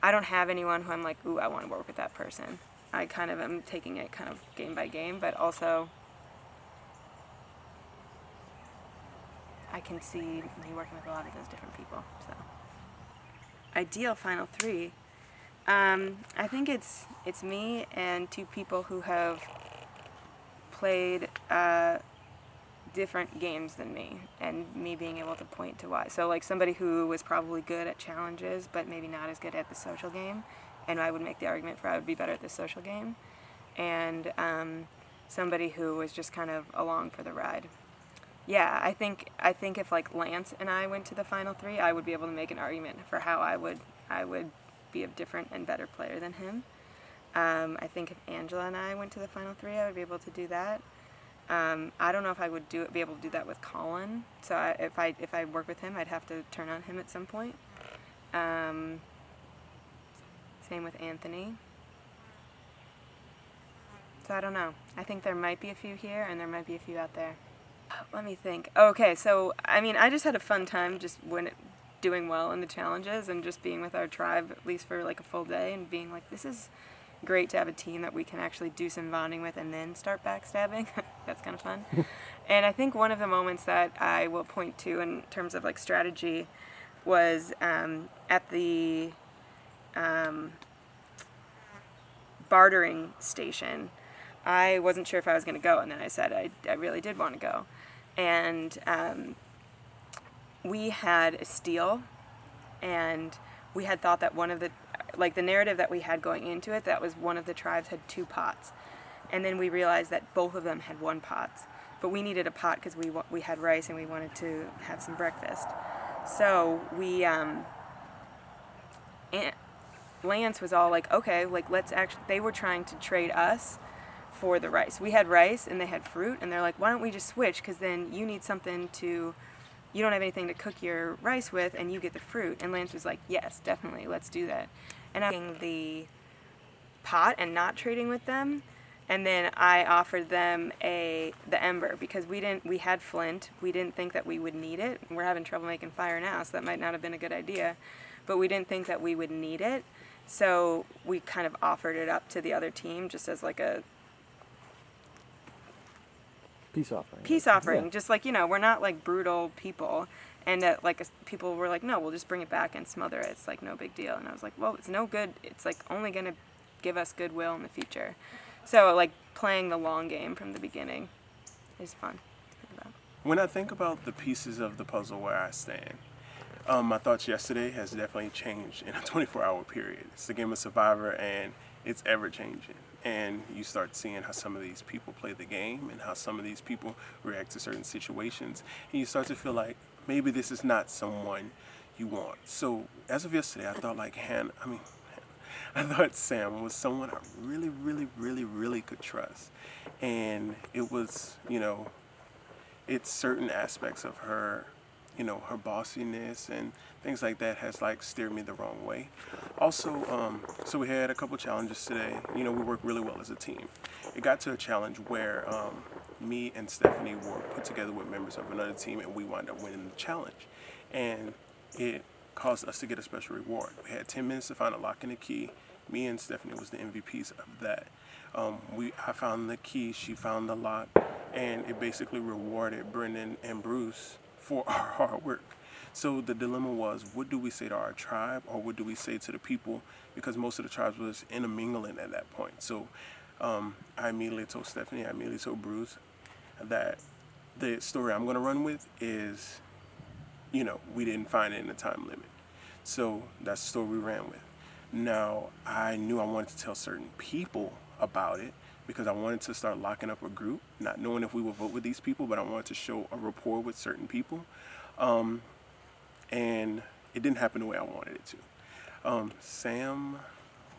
I don't have anyone who I'm like, ooh, I want to work with that person. I kind of am taking it kind of game by game, but also I can see me working with a lot of those different people. So ideal final three. I think it's me and two people who have played different games than me, and me being able to point to why. So like somebody who was probably good at challenges but maybe not as good at the social game, and I would make the argument for I would be better at the social game, and somebody who was just kind of along for the ride. Yeah, I think if like Lance and I went to the final three, I would be able to make an argument for how I would be a different and better player than him. I think if Angela and I went to the final three, I would be able to do that. I don't know if I would be able to do that with Colin. So if I work with him, I'd have to turn on him at some point. Same with Anthony. So I don't know. I think there might be a few here, and there might be a few out there. Let me think. Okay, so I mean, I just had a fun time just doing well in the challenges and just being with our tribe at least for like a full day and being like, this is great to have a team that we can actually do some bonding with and then start backstabbing. That's kind of fun. And I think one of the moments that I will point to in terms of like strategy was at the bartering station. I wasn't sure if I was going to go, and then I said I really did want to go. And we had a steal, and we had thought that one of the the narrative that we had going into it, that was one of the tribes had 2 pots. And then we realized that both of them had 1 pot. But we needed a pot because we had rice and we wanted to have some breakfast. So we, Lance was all like, okay, like let's actually, they were trying to trade us for the rice. We had rice and they had fruit, and they're like, why don't we just switch, because then you need something to, you don't have anything to cook your rice with, and you get the fruit. And Lance was like, yes, definitely, let's do that. And I'm taking the pot and not trading with them, and then I offered them the ember, because we had flint. We didn't think that we would need it. We're having trouble making fire now, so that might not have been a good idea, but we didn't think that we would need it. So we kind of offered it up to the other team just as like a Peace offering. peace like, offering. yeah. Just like, we're not like brutal people. And that like people were like, no, we'll just bring it back and smother it. It's like no big deal. And I was like, well, it's no good. It's like only going to give us goodwill in the future. So like playing the long game from the beginning is fun to think about. When I think about the pieces of the puzzle where I stand, my thoughts yesterday has definitely changed in a 24-hour period. It's the game of Survivor, and it's ever changing. And you start seeing how some of these people play the game and how some of these people react to certain situations. And you start to feel like maybe this is not someone you want. So as of yesterday, I thought like I thought Sam was someone I really, really, really, really could trust. And it was, it's certain aspects of her, her bossiness and things like that has like steered me the wrong way. Also, so we had a couple challenges today. We work really well as a team. It got to a challenge where me and Stephanie were put together with members of another team, and we wound up winning the challenge. And it caused us to get a special reward. We had 10 minutes to find a lock and a key. Me and Stephanie was the MVPs of that. I found the key, she found the lock, and it basically rewarded Brendan and Bruce for our hard work. So the dilemma was, what do we say to our tribe, or what do we say to the people? Because most of the tribes was intermingling at that point. So I immediately told Stephanie, I immediately told Bruce that the story I'm going to run with is, we didn't find it in the time limit. So that's the story we ran with. Now, I knew I wanted to tell certain people about it because I wanted to start locking up a group, not knowing if we would vote with these people, but I wanted to show a rapport with certain people. And it didn't happen the way I wanted it to. Sam,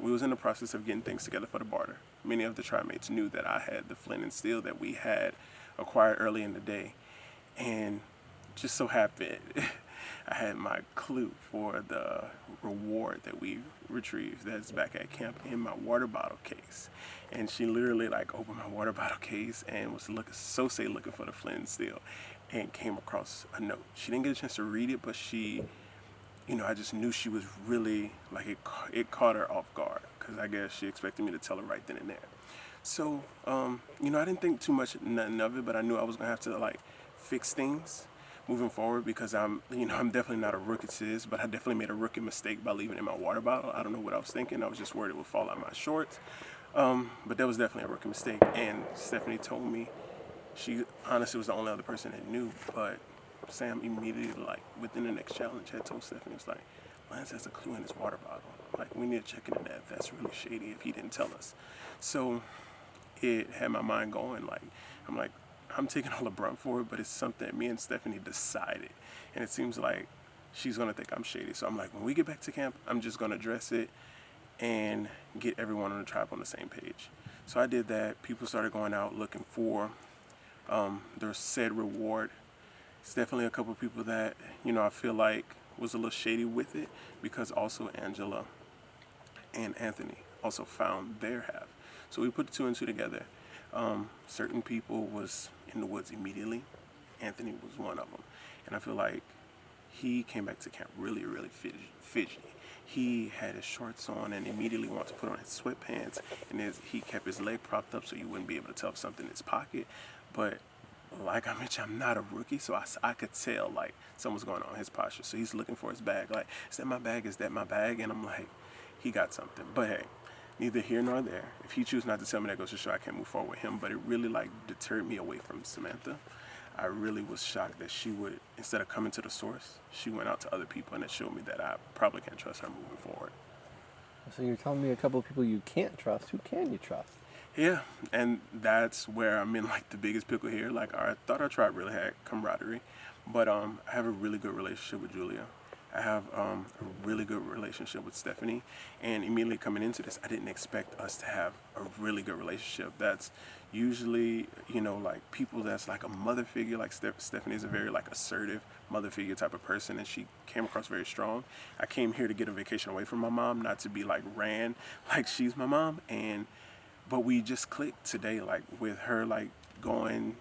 we was in the process of getting things together for the barter. Many of the tribe mates knew that I had the flint and steel that we had acquired early in the day. And just so happened, I had my clue for the reward that we retrieved that's back at camp in my water bottle case. And she literally like opened my water bottle case and was looking for the flint and steel, and came across a note. She didn't get a chance to read it, but she, I just knew she was really, like it caught her off guard, because I guess she expected me to tell her right then and there. So, I didn't think too much nothing of it, but I knew I was gonna have to like fix things moving forward, because I'm definitely not a rookie to this, but I definitely made a rookie mistake by leaving it in my water bottle. I don't know what I was thinking. I was just worried it would fall out my shorts. But that was definitely a rookie mistake. And Stephanie told me, she honestly was the only other person that knew, but Sam immediately, like within the next challenge, had told Stephanie, was like, Lance has a clue in his water bottle. Like, we need to check into that. That's really shady if he didn't tell us. So it had my mind going, I'm taking all the brunt for it, but it's something that me and Stephanie decided. And it seems like she's gonna think I'm shady. So I'm like, when we get back to camp, I'm just gonna address it and get everyone on the tribe on the same page. So I did that. People started going out looking for their said reward. It's definitely a couple of people that, I feel like was a little shady with it, because also Angela and Anthony also found their half. So we put the two and two together. Certain people was in the woods immediately. Anthony was one of them. And I feel like he came back to camp really, really fidgety. He had his shorts on and immediately wanted to put on his sweatpants, and he kept his leg propped up so you wouldn't be able to tell if something in his pocket. But like I mentioned, I'm not a rookie, so I could tell like something's going on in his posture. So he's looking for his bag, like, is that my bag? Is that my bag? And I'm like, he got something. But hey, neither here nor there. If he chooses not to tell me, that goes to show I can't move forward with him. But it really like deterred me away from Samantha. I really was shocked that she would, instead of coming to the source, she went out to other people, and it showed me that I probably can't trust her moving forward. So you're telling me a couple of people you can't trust. Who can you trust? Yeah, and that's where I'm in like the biggest pickle here. Like, I thought our tribe really had camaraderie, but I have a really good relationship with Julia. I have a really good relationship with Stephanie, and immediately coming into this, I didn't expect us to have a really good relationship. That's usually, like people that's like a mother figure. Like Stephanie is a very like assertive mother figure type of person, and she came across very strong. I came here to get a vacation away from my mom, not to be like ran like she's my mom, but we just clicked today, like with her like going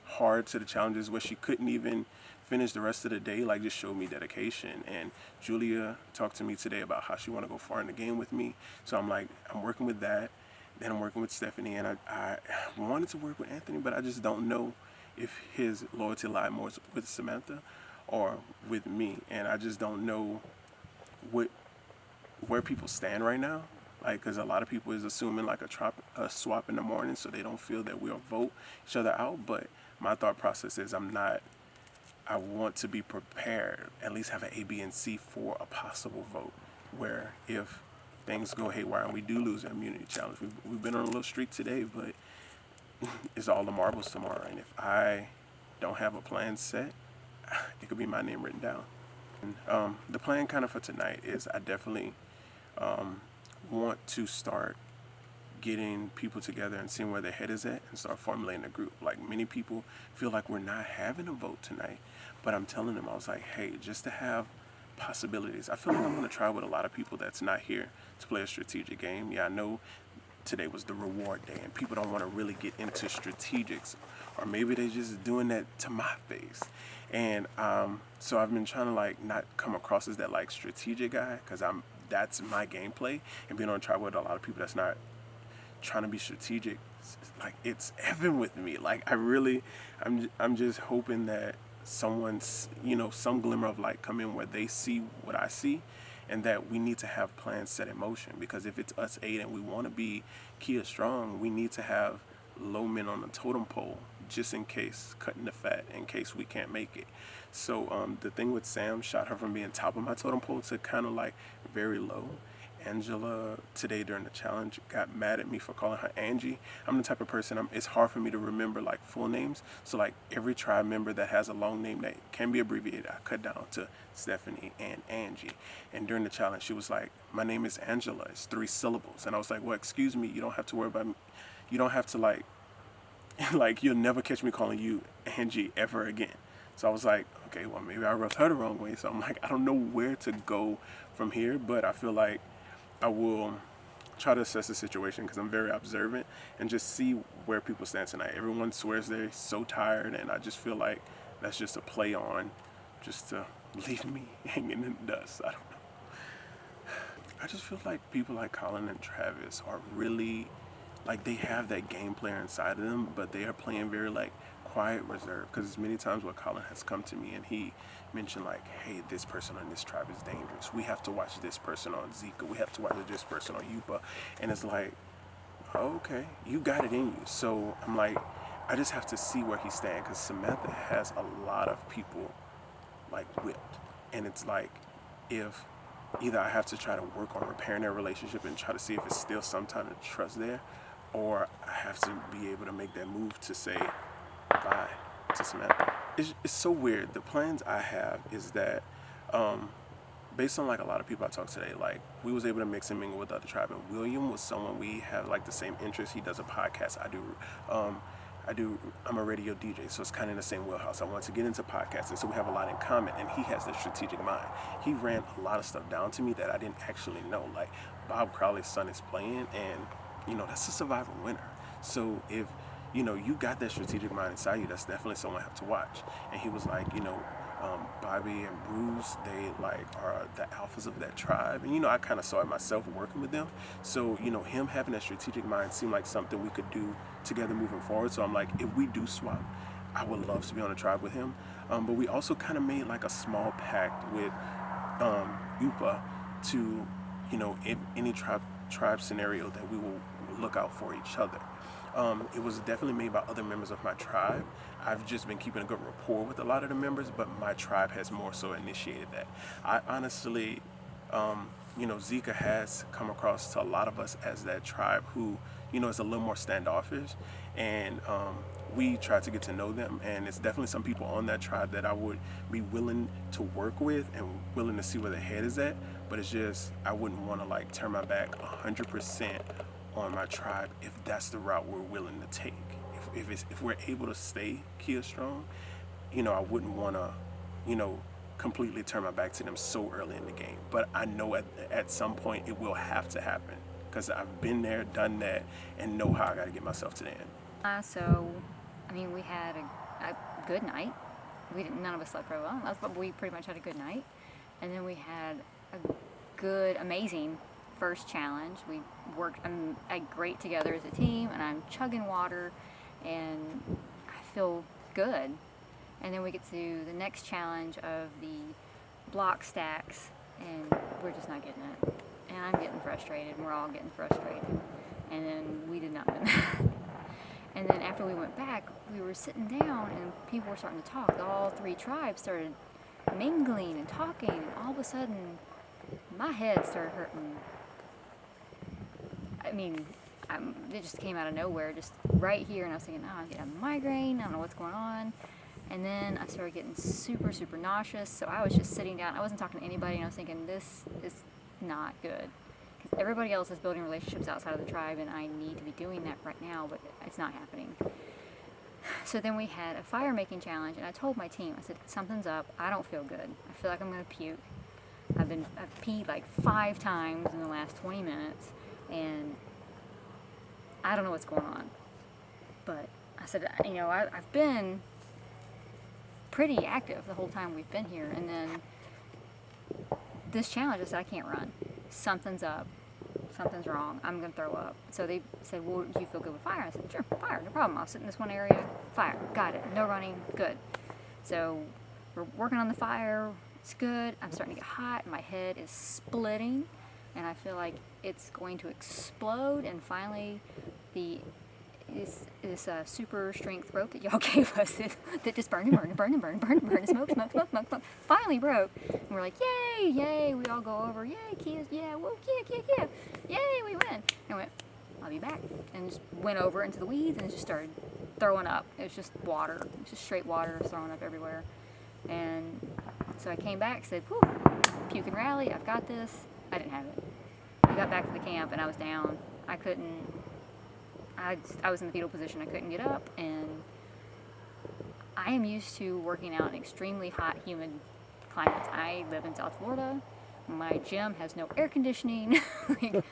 hard to the challenges where she couldn't even finish the rest of the day, like just showed me dedication. And Julia talked to me today about how she want to go far in the game with me. So I'm like, I'm working with that. Then I'm working with Stephanie, and I wanted to work with Anthony, but I just don't know if his loyalty lied more with Samantha or with me, and I just don't know what where people stand right now. Like, because a lot of people is assuming like a swap in the morning, so they don't feel that we'll vote each other out. But my thought process is I want to be prepared, at least have an A, B, and C for a possible vote, where if things go haywire and we do lose an immunity challenge, we've been on a little streak today, but it's all the marbles tomorrow. And if I don't have a plan set, it could be my name written down. And, the plan kind of for tonight is I definitely want to start getting people together and seeing where their head is at and start formulating a group. Like, many people feel like we're not having a vote tonight, but I'm telling them, I was like, hey, just to have possibilities. I feel like I'm going to try with a lot of people that's not here to play a strategic game. Yeah, I know today was the reward day and people don't want to really get into strategics, or maybe they're just doing that to my face. And so I've been trying to like not come across as that like strategic guy, because that's my gameplay, and being on trial with a lot of people that's not trying to be strategic, like, it's even with me. Like, I'm just hoping that someone's, some glimmer of light come in where they see what I see, and that we need to have plans set in motion. Because if it's us 8 and we want to be Keya strong, we need to have low men on the totem pole, just in case, cutting the fat, in case we can't make it. So the thing with Sam shot her from being top of my totem pole to kind of like very low. Angela today during the challenge got mad at me for calling her Angie. I'm the type of person, it's hard for me to remember like full names. So like every tribe member that has a long name that can be abbreviated, I cut down to Stephanie and Angie. And during the challenge, she was like, my name is Angela, it's 3 syllables. And I was like, well, excuse me, you don't have to worry about me. You don't have to like you'll never catch me calling you Angie ever again. So I was like, okay, well, maybe I rubbed her the wrong way. So I'm like, I don't know where to go from here, but I feel like I will try to assess the situation because I'm very observant and just see where people stand tonight. Everyone swears they're so tired, and I just feel like that's just a play on just to leave me hanging in the dust. I don't know. I just feel like people like Colin and Travis are really, like, they have that game player inside of them, but they are playing very like quiet reserve. Because it's many times where Colin has come to me and he mentioned like, hey, this person on this tribe is dangerous. We have to watch this person on Zika. We have to watch this person on Yupa. And it's like, oh, okay, you got it in you. So I'm like, I just have to see where he stands, because Samantha has a lot of people like whipped. And it's like, if either I have to try to work on repairing their relationship and try to see if it's still some kind of trust there, or I have to be able to make that move to say bye to Samantha. It's so weird. The plans I have is that, based on like a lot of people I talked today, like we was able to mix and mingle with other tribe. And William was someone we have like the same interests. He does a podcast. I'm a radio DJ, so it's kind of in the same wheelhouse. I want to get into podcasting, so we have a lot in common, and he has the strategic mind. He ran a lot of stuff down to me that I didn't actually know. Like, Bob Crowley's son is playing, and that's a survivor winner. So if you got that strategic mind inside you, that's definitely someone I have to watch. And he was like, Bobby and Bruce, they like are the alphas of that tribe. And I kind of saw it myself working with them. So him having that strategic mind seemed like something we could do together moving forward. So I'm like, if we do swap, I would love to be on a tribe with him. But we also kind of made like a small pact with Upa to, in any tribe scenario, that we will look out for each other. It was definitely made by other members of my tribe. I've just been keeping a good rapport with a lot of the members, but my tribe has more so initiated that. I honestly, Zika has come across to a lot of us as that tribe who, is a little more standoffish, and we try to get to know them, and it's definitely some people on that tribe that I would be willing to work with and willing to see where their head is at, but it's just, I wouldn't want to like turn my back 100% on my tribe if that's the route we're willing to take. If we're able to stay Keya strong, I wouldn't want to, completely turn my back to them so early in the game. But I know at some point it will have to happen, because I've been there, done that, and know how I got to get myself to the end. We had a good night. None of us slept very well, but we pretty much had a good night. And then we had a good, amazing first challenge. We worked great together as a team, and I'm chugging water, and I feel good. And then we get to the next challenge of the block stacks, and we're just not getting it. And I'm getting frustrated, and we're all getting frustrated. And then we did not win that. And then after we went back, we were sitting down, and people were starting to talk. All three tribes started mingling and talking, and all of a sudden, my head started hurting. I mean, it just came out of nowhere, just right here, and I was thinking, oh, I'm getting a migraine, I don't know what's going on. And then I started getting super, super nauseous, so I was just sitting down. I wasn't talking to anybody, and I was thinking, this is not good. Because everybody else is building relationships outside of the tribe, and I need to be doing that right now, but it's not happening. So then we had a fire making challenge, and I told my team, I said, something's up, I don't feel good. I feel like I'm gonna puke. I've peed like 5 times in the last 20 minutes, and I don't know what's going on. But I said, you know, I've been pretty active the whole time we've been here, and then this challenge, I said, I can't run. Something's up. Something's wrong. I'm going to throw up. So they said, well, do you feel good with fire? I said, sure, fire, no problem. I'll sit in this one area, fire, got it, no running, good. So we're working on the fire, it's good. I'm starting to get hot, my head is splitting, and I feel like it's going to explode, and finally this super strength rope that y'all gave us that just burned and burned and burned and burned and burned and burned and smoke, smoke, smoke, smoke, smoke, finally broke. And we're like, yay, yay, we all go over, yay, Keya's, yeah, whoa, Keya, yay, we win. And I went, I'll be back. And just went over into the weeds and just started throwing up. It was just water. It was just straight water throwing up everywhere. And so I came back, said, whew, puke and rally, I've got this. I didn't have it. We got back to the camp and I was down. I was in the fetal position. I couldn't get up, and I am used to working out in extremely hot, humid climates. I live in South Florida. My gym has no air conditioning. Like,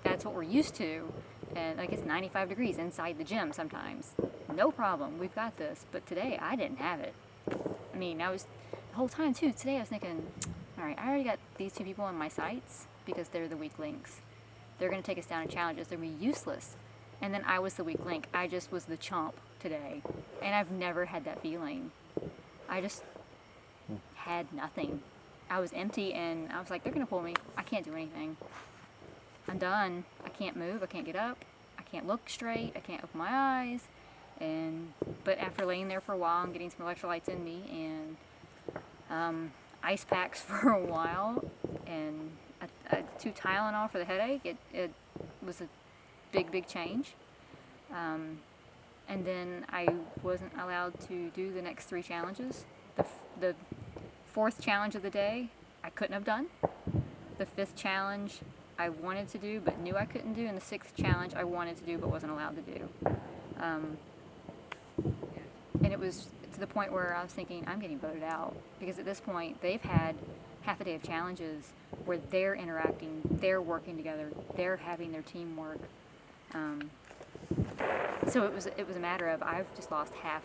that's what we're used to. And like, it's 95 degrees inside the gym sometimes. No problem, we've got this. But today, I didn't have it. I mean, the whole time too, today I was thinking, all right, I already got these 2 people in my sights because they're the weak links. They're going to take us down in challenges. They're going to be useless. And then I was the weak link. I just was the chomp today. And I've never had that feeling. I just had nothing. I was empty, and I was like, they're going to pull me. I can't do anything. I'm done. I can't move. I can't get up. I can't look straight. I can't open my eyes. But after laying there for a while and getting some electrolytes in me and ice packs for a while and 2 Tylenol for the headache, it was a big change. And then I wasn't allowed to do the next 3 challenges. The 4th challenge of the day I couldn't have done. The 5th challenge I wanted to do but knew I couldn't do, and the 6th challenge I wanted to do but wasn't allowed to do. And it was to the point where I was thinking, I'm getting voted out, because at this point they've had half a day of challenges where they're interacting, they're working together, they're having their teamwork. So it was a matter of, I've just lost half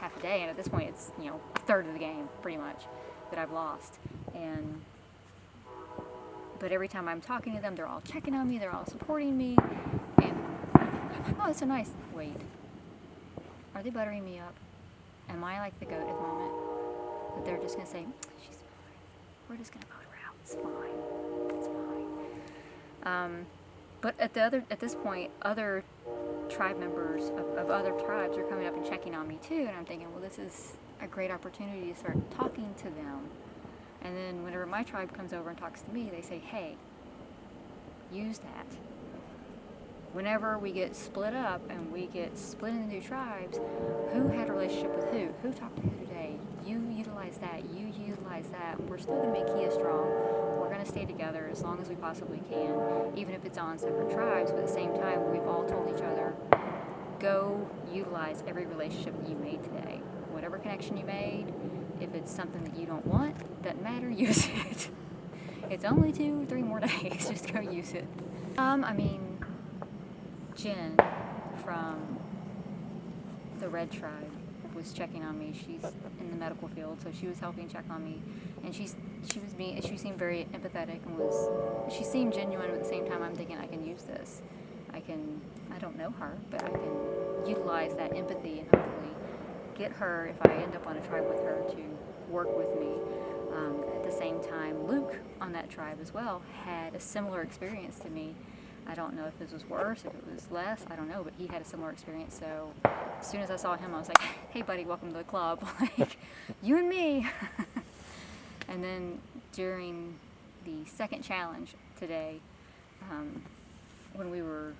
a day, and at this point it's, you know, a third of the game pretty much that I've lost. But every time I'm talking to them, they're all checking on me, they're all supporting me, and oh, that's so nice. Wait, are they buttering me up? Am I like the goat at the moment? That they're just gonna say, she's fine, we're just gonna vote her out, it's fine. But at this point, other tribe members of other tribes are coming up and checking on me too, and I'm thinking, well, this is a great opportunity to start talking to them. And then whenever my tribe comes over and talks to me, they say, hey, use that. Whenever we get split up and we get split into new tribes, who had a relationship with who? Who talked to who today? You utilize that, you utilize that. We're still going to make Keya strong. We're going to stay together as long as we possibly can, even if it's on separate tribes. But at the same time, we've all told each other, go utilize every relationship that you made today. Whatever connection you made, if it's something that you don't want, doesn't matter, use it. It's only 2 or 3 more days, just go use it. I mean, Jen from the Red Tribe was checking on me. She's in the medical field, so she was helping check on me, and she seemed very empathetic and she seemed genuine, but at the same time I'm thinking, I can use this. I don't know her, but I can utilize that empathy and hopefully get her, if I end up on a tribe with her, to work with me. At the same time, Luke on that tribe as well had a similar experience to me. I don't know if this was worse, if it was less, I don't know, but he had a similar experience. So as soon as I saw him, I was like, hey buddy, welcome to the club. Like, you and me. And then during the second challenge today, when we were,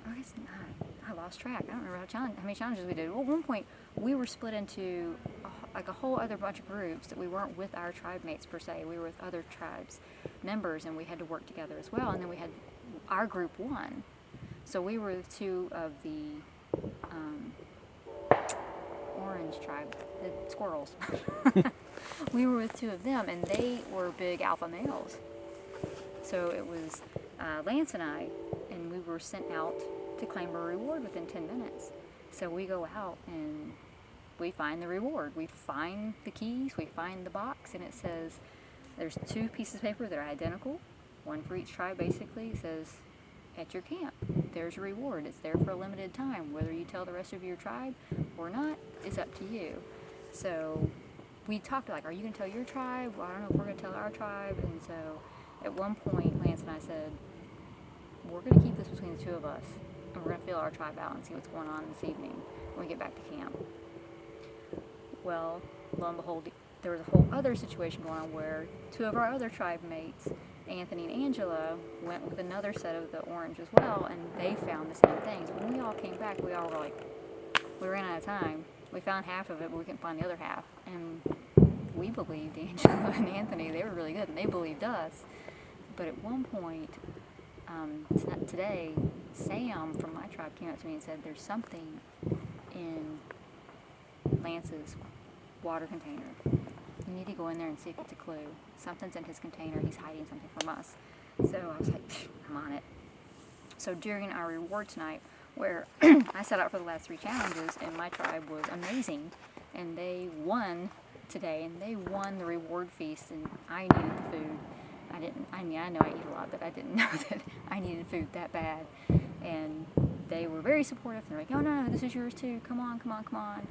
I guess not, I lost track. I don't remember how many challenges we did. Well, at one point, we were split into like a whole other bunch of groups that we weren't with our tribe mates per se. We were with other tribes members, and we had to work together as well. And then we had our group one. So we were with two of the orange tribe, the squirrels. We were with two of them, and they were big alpha males. So it was Lance and I, and we were sent out to claim a reward within 10 minutes. So we go out and we find the reward. We find the keys, we find the box, and it says there's 2 pieces of paper that are identical, one for each tribe basically. It says, at your camp, there's your reward. It's there for a limited time. Whether you tell the rest of your tribe or not is up to you. So we talked like, are you going to tell your tribe? Well, I don't know if we're going to tell our tribe. And so at one point, Lance and I said, we're going to keep this between the 2 of us, and we're going to feel our tribe out and see what's going on this evening when we get back to camp. Well, lo and behold, there was a whole other situation going on where 2 of our other tribe mates, Anthony and Angela, went with another set of the orange as well, and they found the same things. When we all came back, we all were like, we ran out of time. We found half of it, but we couldn't find the other half. And we believed Angela and Anthony. They were really good, and they believed us. But at one point, today, Sam from my tribe came up to me and said, there's something in Lance's water container. You need to go in there and see if it's a clue. Something's in his container. He's hiding something from us. So I was like, I'm on it. So during our reward tonight, where I set out for the last 3 challenges, and my tribe was amazing, and they won today, and they won the reward feast, and I needed the food. I know I eat a lot, but I didn't know that I needed food that bad. And they were very supportive. They're like, oh no, this is yours too. Come on, come on, come on.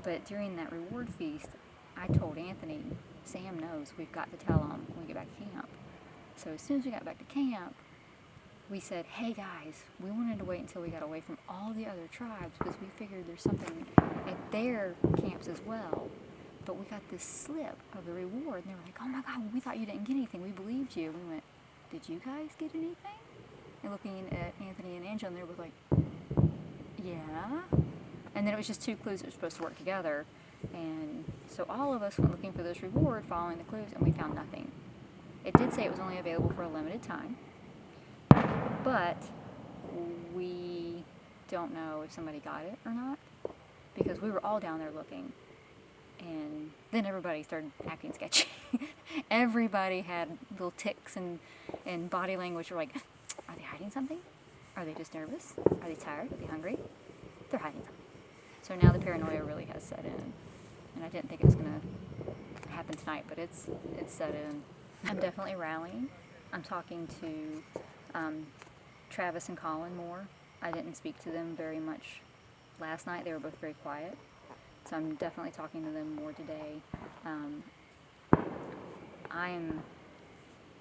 But during that reward feast, I told Anthony, Sam knows, we've got to tell him when we get back to camp. So as soon as we got back to camp, we said, hey guys, we wanted to wait until we got away from all the other tribes because we figured there's something at their camps as well. But we got this slip of the reward, and they were like, oh my God, we thought you didn't get anything. We believed you. We went, did you guys get anything? And looking at Anthony and Angela, and they were like, yeah. And then it was just 2 clues that were supposed to work together. And so all of us went looking for this reward, following the clues, and we found nothing. It did say it was only available for a limited time, but we don't know if somebody got it or not, because we were all down there looking. And then everybody started acting sketchy. Everybody had little tics and body language. We're like, are they hiding something? Are they just nervous? Are they tired? Are they hungry? They're hiding something. So now the paranoia really has set in. And I didn't think it was going to happen tonight, but it's set in. I'm definitely rallying. I'm talking to Travis and Colin more. I didn't speak to them very much last night. They were both very quiet. So I'm definitely talking to them more today. I'm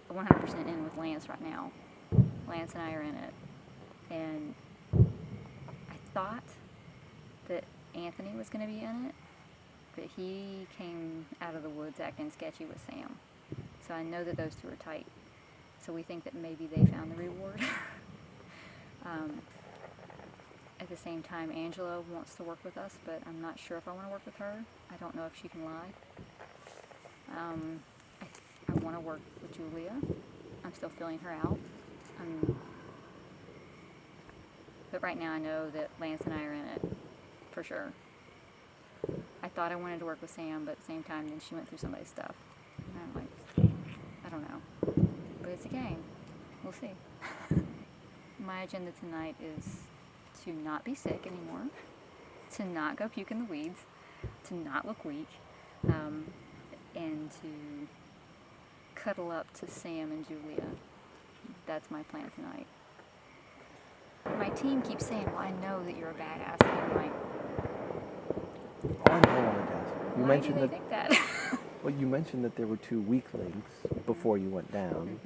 100% in with Lance right now. Lance and I are in it. And I thought that Anthony was going to be in it, but he came out of the woods acting sketchy with Sam. So I know that those 2 are tight. So we think that maybe they found the reward. At the same time, Angela wants to work with us, but I'm not sure if I want to work with her. I don't know if she can lie. I want to work with Julia. I'm still feeling her out. But right now I know that Lance and I are in it, for sure. I thought I wanted to work with Sam, but at the same time, then she went through somebody's stuff. And I'm like, I don't know. But it's a game. We'll see. My agenda tonight is to not be sick anymore, to not go puke in the weeds, to not look weak, and to cuddle up to Sam and Julia. That's my plan tonight. my team keeps saying, well, I know that you're a badass. And I'm like, Oh, I know wanted to ask. You why do mentioned they that. think that? Well, you mentioned that there were 2 weaklings before you went down.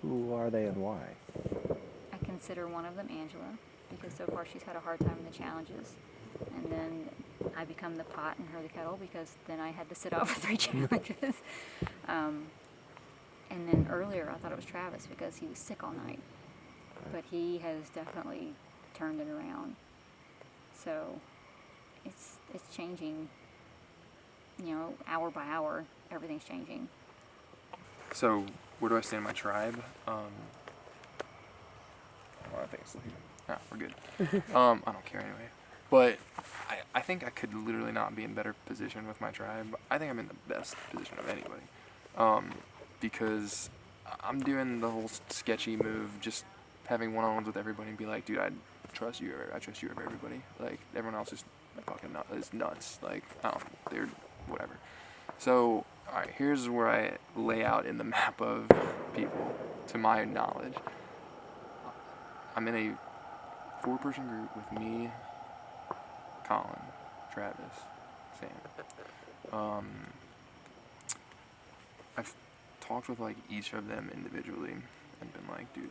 Who are they and why? I consider one of them Angela, because so far she's had a hard time in the challenges. And then I become the pot and her the kettle, because then I had to sit out for 3 challenges. And then earlier I thought it was Travis because he was sick all night. But he has definitely turned it around. So it's changing, hour by hour, everything's changing. So, where do I stand in my tribe? Well, I think it's like, we're good. I don't care anyway. But I think I could literally not be in better position with my tribe. I think I'm in the best position of anybody. Because I'm doing the whole sketchy move, just having one-on-ones with everybody and be like, dude, I trust you over everybody. Like, everyone else is fucking nuts. Like, they're whatever. So, alright, here's where I lay out in the map of people, to my knowledge. I'm in a 4-person group with me, Colin, Travis, Sam. I've talked with, like, each of them individually and been like, dude,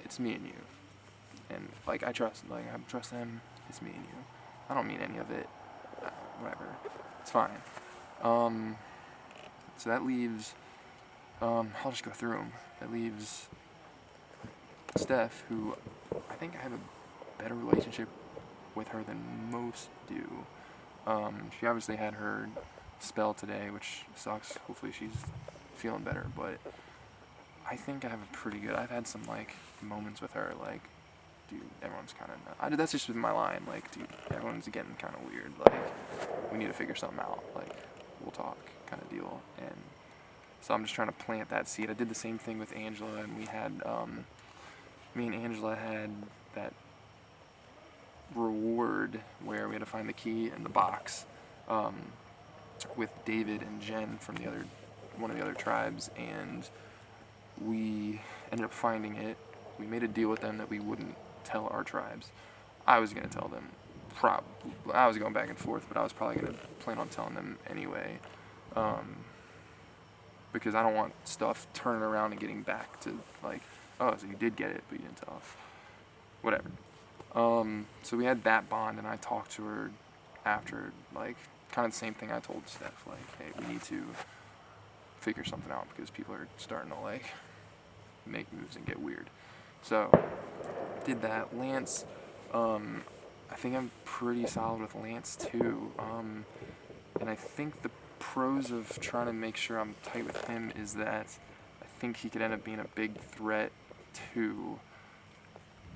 it's me and you. And, like, I trust them, it's me and you. I don't mean any of it, whatever. It's fine. So that leaves, I'll just go through them. That leaves Steph, who I think I have a better relationship with her than most do. She obviously had her spell today, which sucks. Hopefully she's feeling better, but I think I have a pretty good, I've had some, like, moments with her, like, dude, everyone's kind of, that's just with my line, like, dude, everyone's getting kind of weird, like, we need to figure something out, like, we'll talk, kind of deal. And so I'm just trying to plant that seed. I did the same thing with Angela, and we had, me and Angela had that reward where we had to find the key in the box, with David and Jen from one of the other tribes, and we ended up finding it. We made a deal with them that we wouldn't tell our tribes. I was going to tell them, I was going back and forth, but I was probably going to plan on telling them anyway, because I don't want stuff turning around and getting back to, like, oh, so you did get it, but you didn't tell us. Whatever. So we had that bond, and I talked to her after, like, kind of the same thing I told Steph, like, hey, we need to figure something out because people are starting to, like, make moves and get weird. So, did that. Lance, I think I'm pretty solid with Lance, too. And I think the pros of trying to make sure I'm tight with him is that I think he could end up being a big threat, too,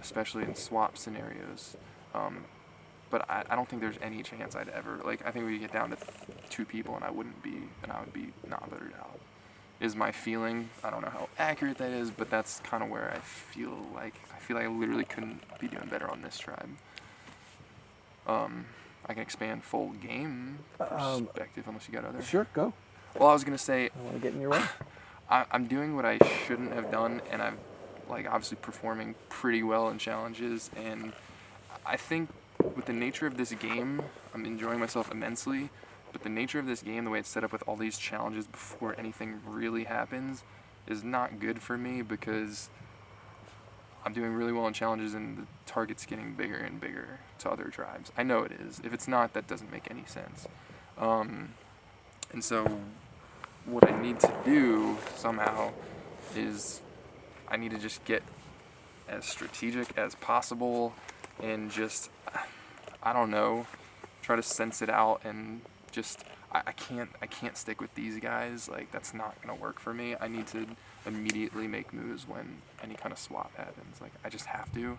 especially in swap scenarios. But I don't think there's any chance I'd ever, like, I think we get down to 2 people and I would be not voted out, is my feeling. I don't know how accurate that is, but that's kind of where I feel like I literally couldn't be doing better on this tribe. I can expand full game perspective unless you got other. Sure, go. Well, I was going to say, I want to get in your way. I'm doing what I shouldn't have done, and I'm, like, obviously performing pretty well in challenges, and I think with the nature of this game, I'm enjoying myself immensely, but the nature of this game, the way it's set up with all these challenges before anything really happens, is not good for me because I'm doing really well in challenges and the target's getting bigger and bigger to other tribes. I know it is. If it's not, that doesn't make any sense. And so what I need to do somehow is I need to just get as strategic as possible and just, I don't know, try to sense it out and just, I can't stick with these guys. Like, that's not going to work for me. I need to immediately make moves when any kind of swap happens. Like, I just have to.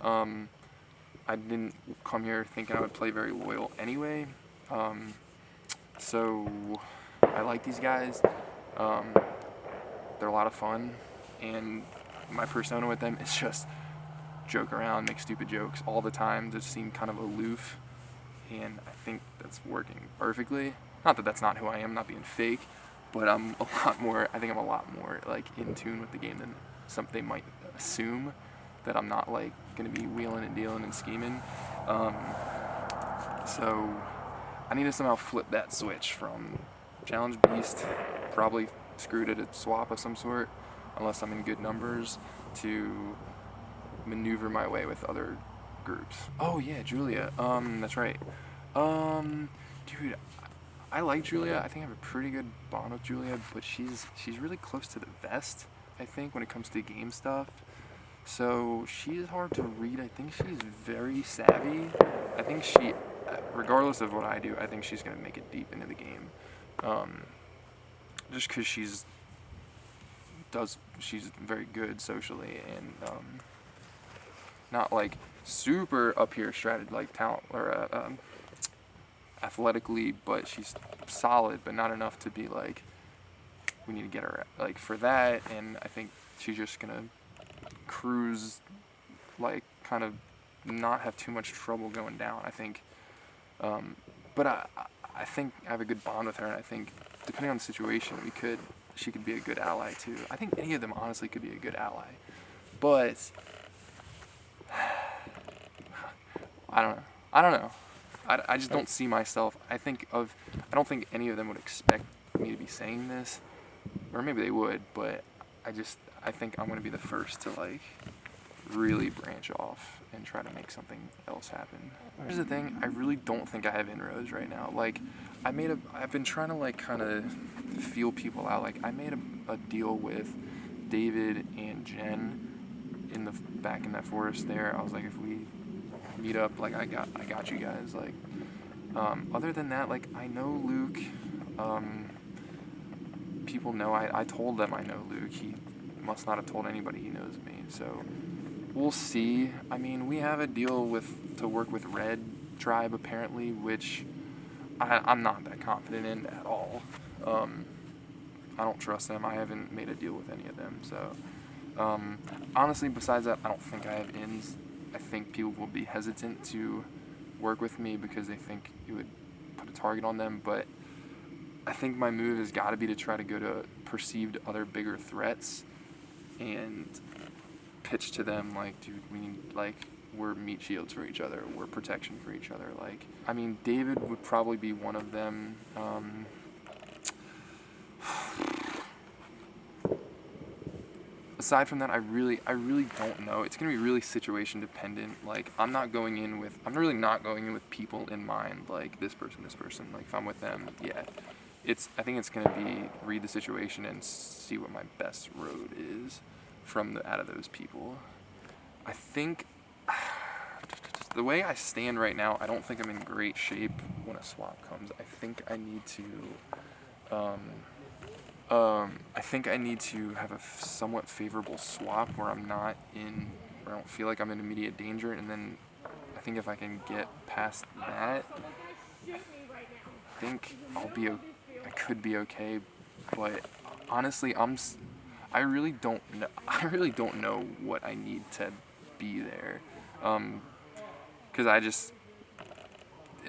I didn't come here thinking I would play very loyal anyway. So I like these guys. They're a lot of fun, and my persona with them is just joke around, make stupid jokes all the time, just seem kind of aloof, and I think that's working perfectly. Not that that's not who I am, not being fake, but I think I'm a lot more, like, in tune with the game than they might assume that I'm not like gonna be wheeling and dealing and scheming. So I need to somehow flip that switch from challenge beast, probably screwed at a swap of some sort, unless I'm in good numbers, to maneuver my way with other groups. Oh yeah, Julia. That's right. Dude, I like Julia. I think I have a pretty good bond with Julia, but she's really close to the vest, I think, when it comes to game stuff. So she is hard to read. I think she's very savvy. I think she, regardless of what I do, I think she's gonna make it deep into the game. Just because she's very good socially and not like super up here strategy like talent or athletically, but she's solid, but not enough to be like we need to get her like for that. And I think she's just gonna cruise, like kind of not have too much trouble going down. I think, but I think I have a good bond with her, and I think depending on the situation, she could be a good ally too. I think any of them honestly could be a good ally, but I don't know. I just don't see myself. I don't think any of them would expect me to be saying this, or maybe they would, but I think I'm gonna be the first to like really branch off and try to make something else happen. Here's the thing, I really don't think I have inroads right now. Like, I've been trying to like kind of feel people out. Like, I made a deal with David and Jen back in that forest there. I was like, if we meet up, like I got you guys. Like, other than that, like I know Luke. People know I told them I know Luke. He must not have told anybody he knows me. So we'll see. I mean, we have a deal to work with Red Tribe apparently, which I'm not that confident in at all. I don't trust them. I haven't made a deal with any of them. So honestly, besides that, I don't think I have ins. I think people will be hesitant to work with me because they think it would put a target on them. But I think my move has got to be to try to go to perceived other bigger threats and pitch to them like, dude, we need, like, we're meat shields for each other, we're protection for each other. Like, I mean, David would probably be one of them. Aside from that, I really don't know. It's gonna be really situation dependent. Like, I'm really not going in with people in mind, like this person. Like, if I'm with them, yeah. I think it's gonna be read the situation and see what my best road is out of those people. I think the way I stand right now, I don't think I'm in great shape when a swap comes. I think I need to have a somewhat favorable swap where I don't feel like I'm in immediate danger, and then I think if I can get past that, I think I could be okay. But honestly, I really don't know what I need to be there, because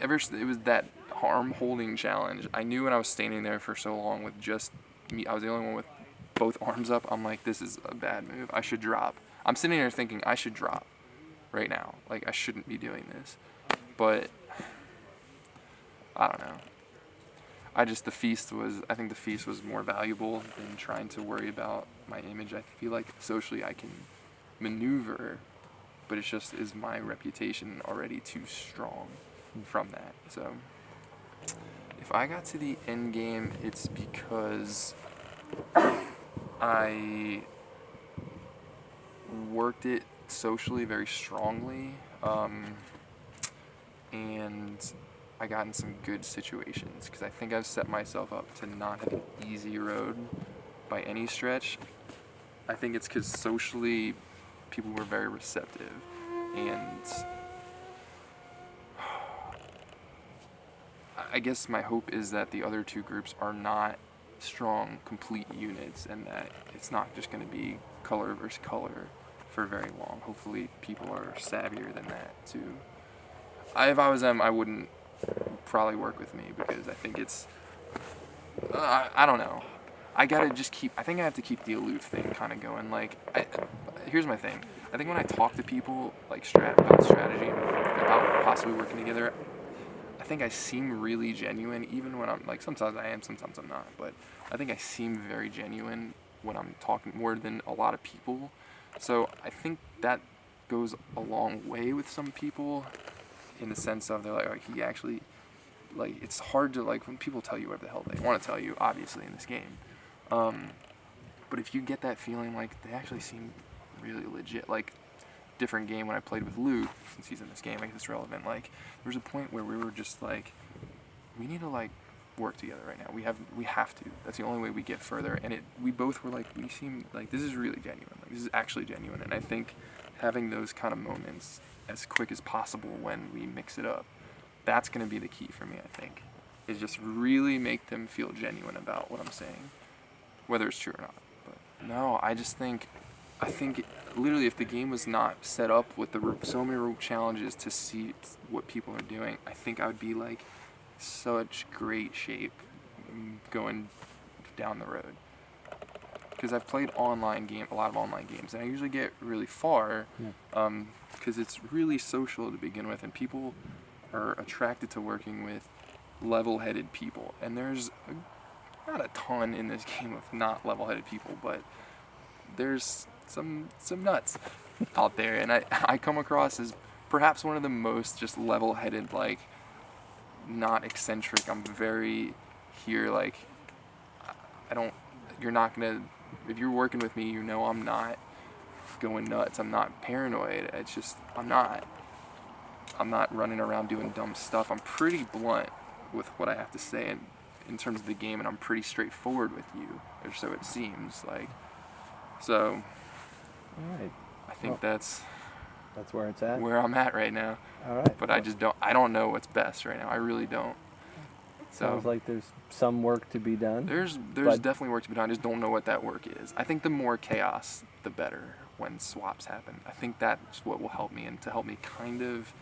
it was that arm holding challenge. I knew when I was standing there for so long with just me, I was the only one with both arms up. I'm like, this is a bad move. I should drop. I'm sitting there thinking I should drop right now. Like, I shouldn't be doing this. But I don't know. I think the feast was more valuable than trying to worry about my image. I feel like socially I can maneuver, but is my reputation already too strong from that. So if I got to the end game, it's because I worked it socially very strongly, and I got in some good situations, because I think I've set myself up to not have an easy road by any stretch. I think it's because socially people were very receptive, and I guess my hope is that the other two groups are not strong, complete units, and that it's not just going to be color versus color for very long. Hopefully people are savvier than that too. If I was them, I wouldn't probably work with me, because I think it's I don't know. I think I have to keep the aloof thing kind of going. Like, here's my thing. I think when I talk to people like about strategy, about possibly working together, I think I seem really genuine, even when I'm like, sometimes I am, sometimes I'm not, but I think I seem very genuine when I'm talking more than a lot of people. So I think that goes a long way with some people, in the sense of they're like, oh, he actually, like, it's hard to, like, when people tell you whatever the hell they want to tell you, obviously, in this game. But if you get that feeling like they actually seem really legit, like, different game when I played with Luke, since he's in this game, make this relevant, like, there was a point where we were just like, we need to, like, work together right now. We have to. That's the only way we get further. And we both were like, we seem like this is really genuine. Like, this is actually genuine. And I think having those kind of moments as quick as possible when we mix it up, that's going to be the key for me, I think, is just really make them feel genuine about what I'm saying, whether it's true or not. But no, I think literally if the game was not set up with so many challenges to see what people are doing, I think I would be like such great shape going down the road. Because I've played a lot of online games, and I usually get really far because it's really social to begin with, and people are attracted to working with level-headed people. And there's not a ton in this game of not level-headed people, but there's some nuts out there, and I come across as perhaps one of the most just level-headed, like, not eccentric. I'm very here, like, you're not gonna, if you're working with me, you know I'm not going nuts. I'm not paranoid. It's just, I'm not running around doing dumb stuff. I'm pretty blunt with what I have to say in terms of the game, and I'm pretty straightforward with you, or so it seems like. So, All right. I think Well, that's where it's at. where I'm at right now. All right. But I don't know what's best right now. I really don't. So Sounds like there's some work to be done. there's but- definitely work to be done. I just don't know what that work is. I think the more chaos, the better when swaps happen. I think that's what will help me, and to help me kind of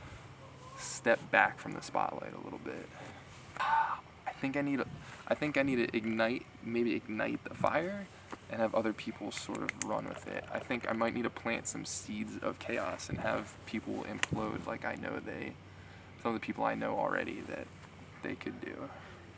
step back from the spotlight a little bit. I think I need to ignite the fire and have other people sort of run with it. I think I might need to plant some seeds of chaos and have people implode like some of the people I know already that they could do.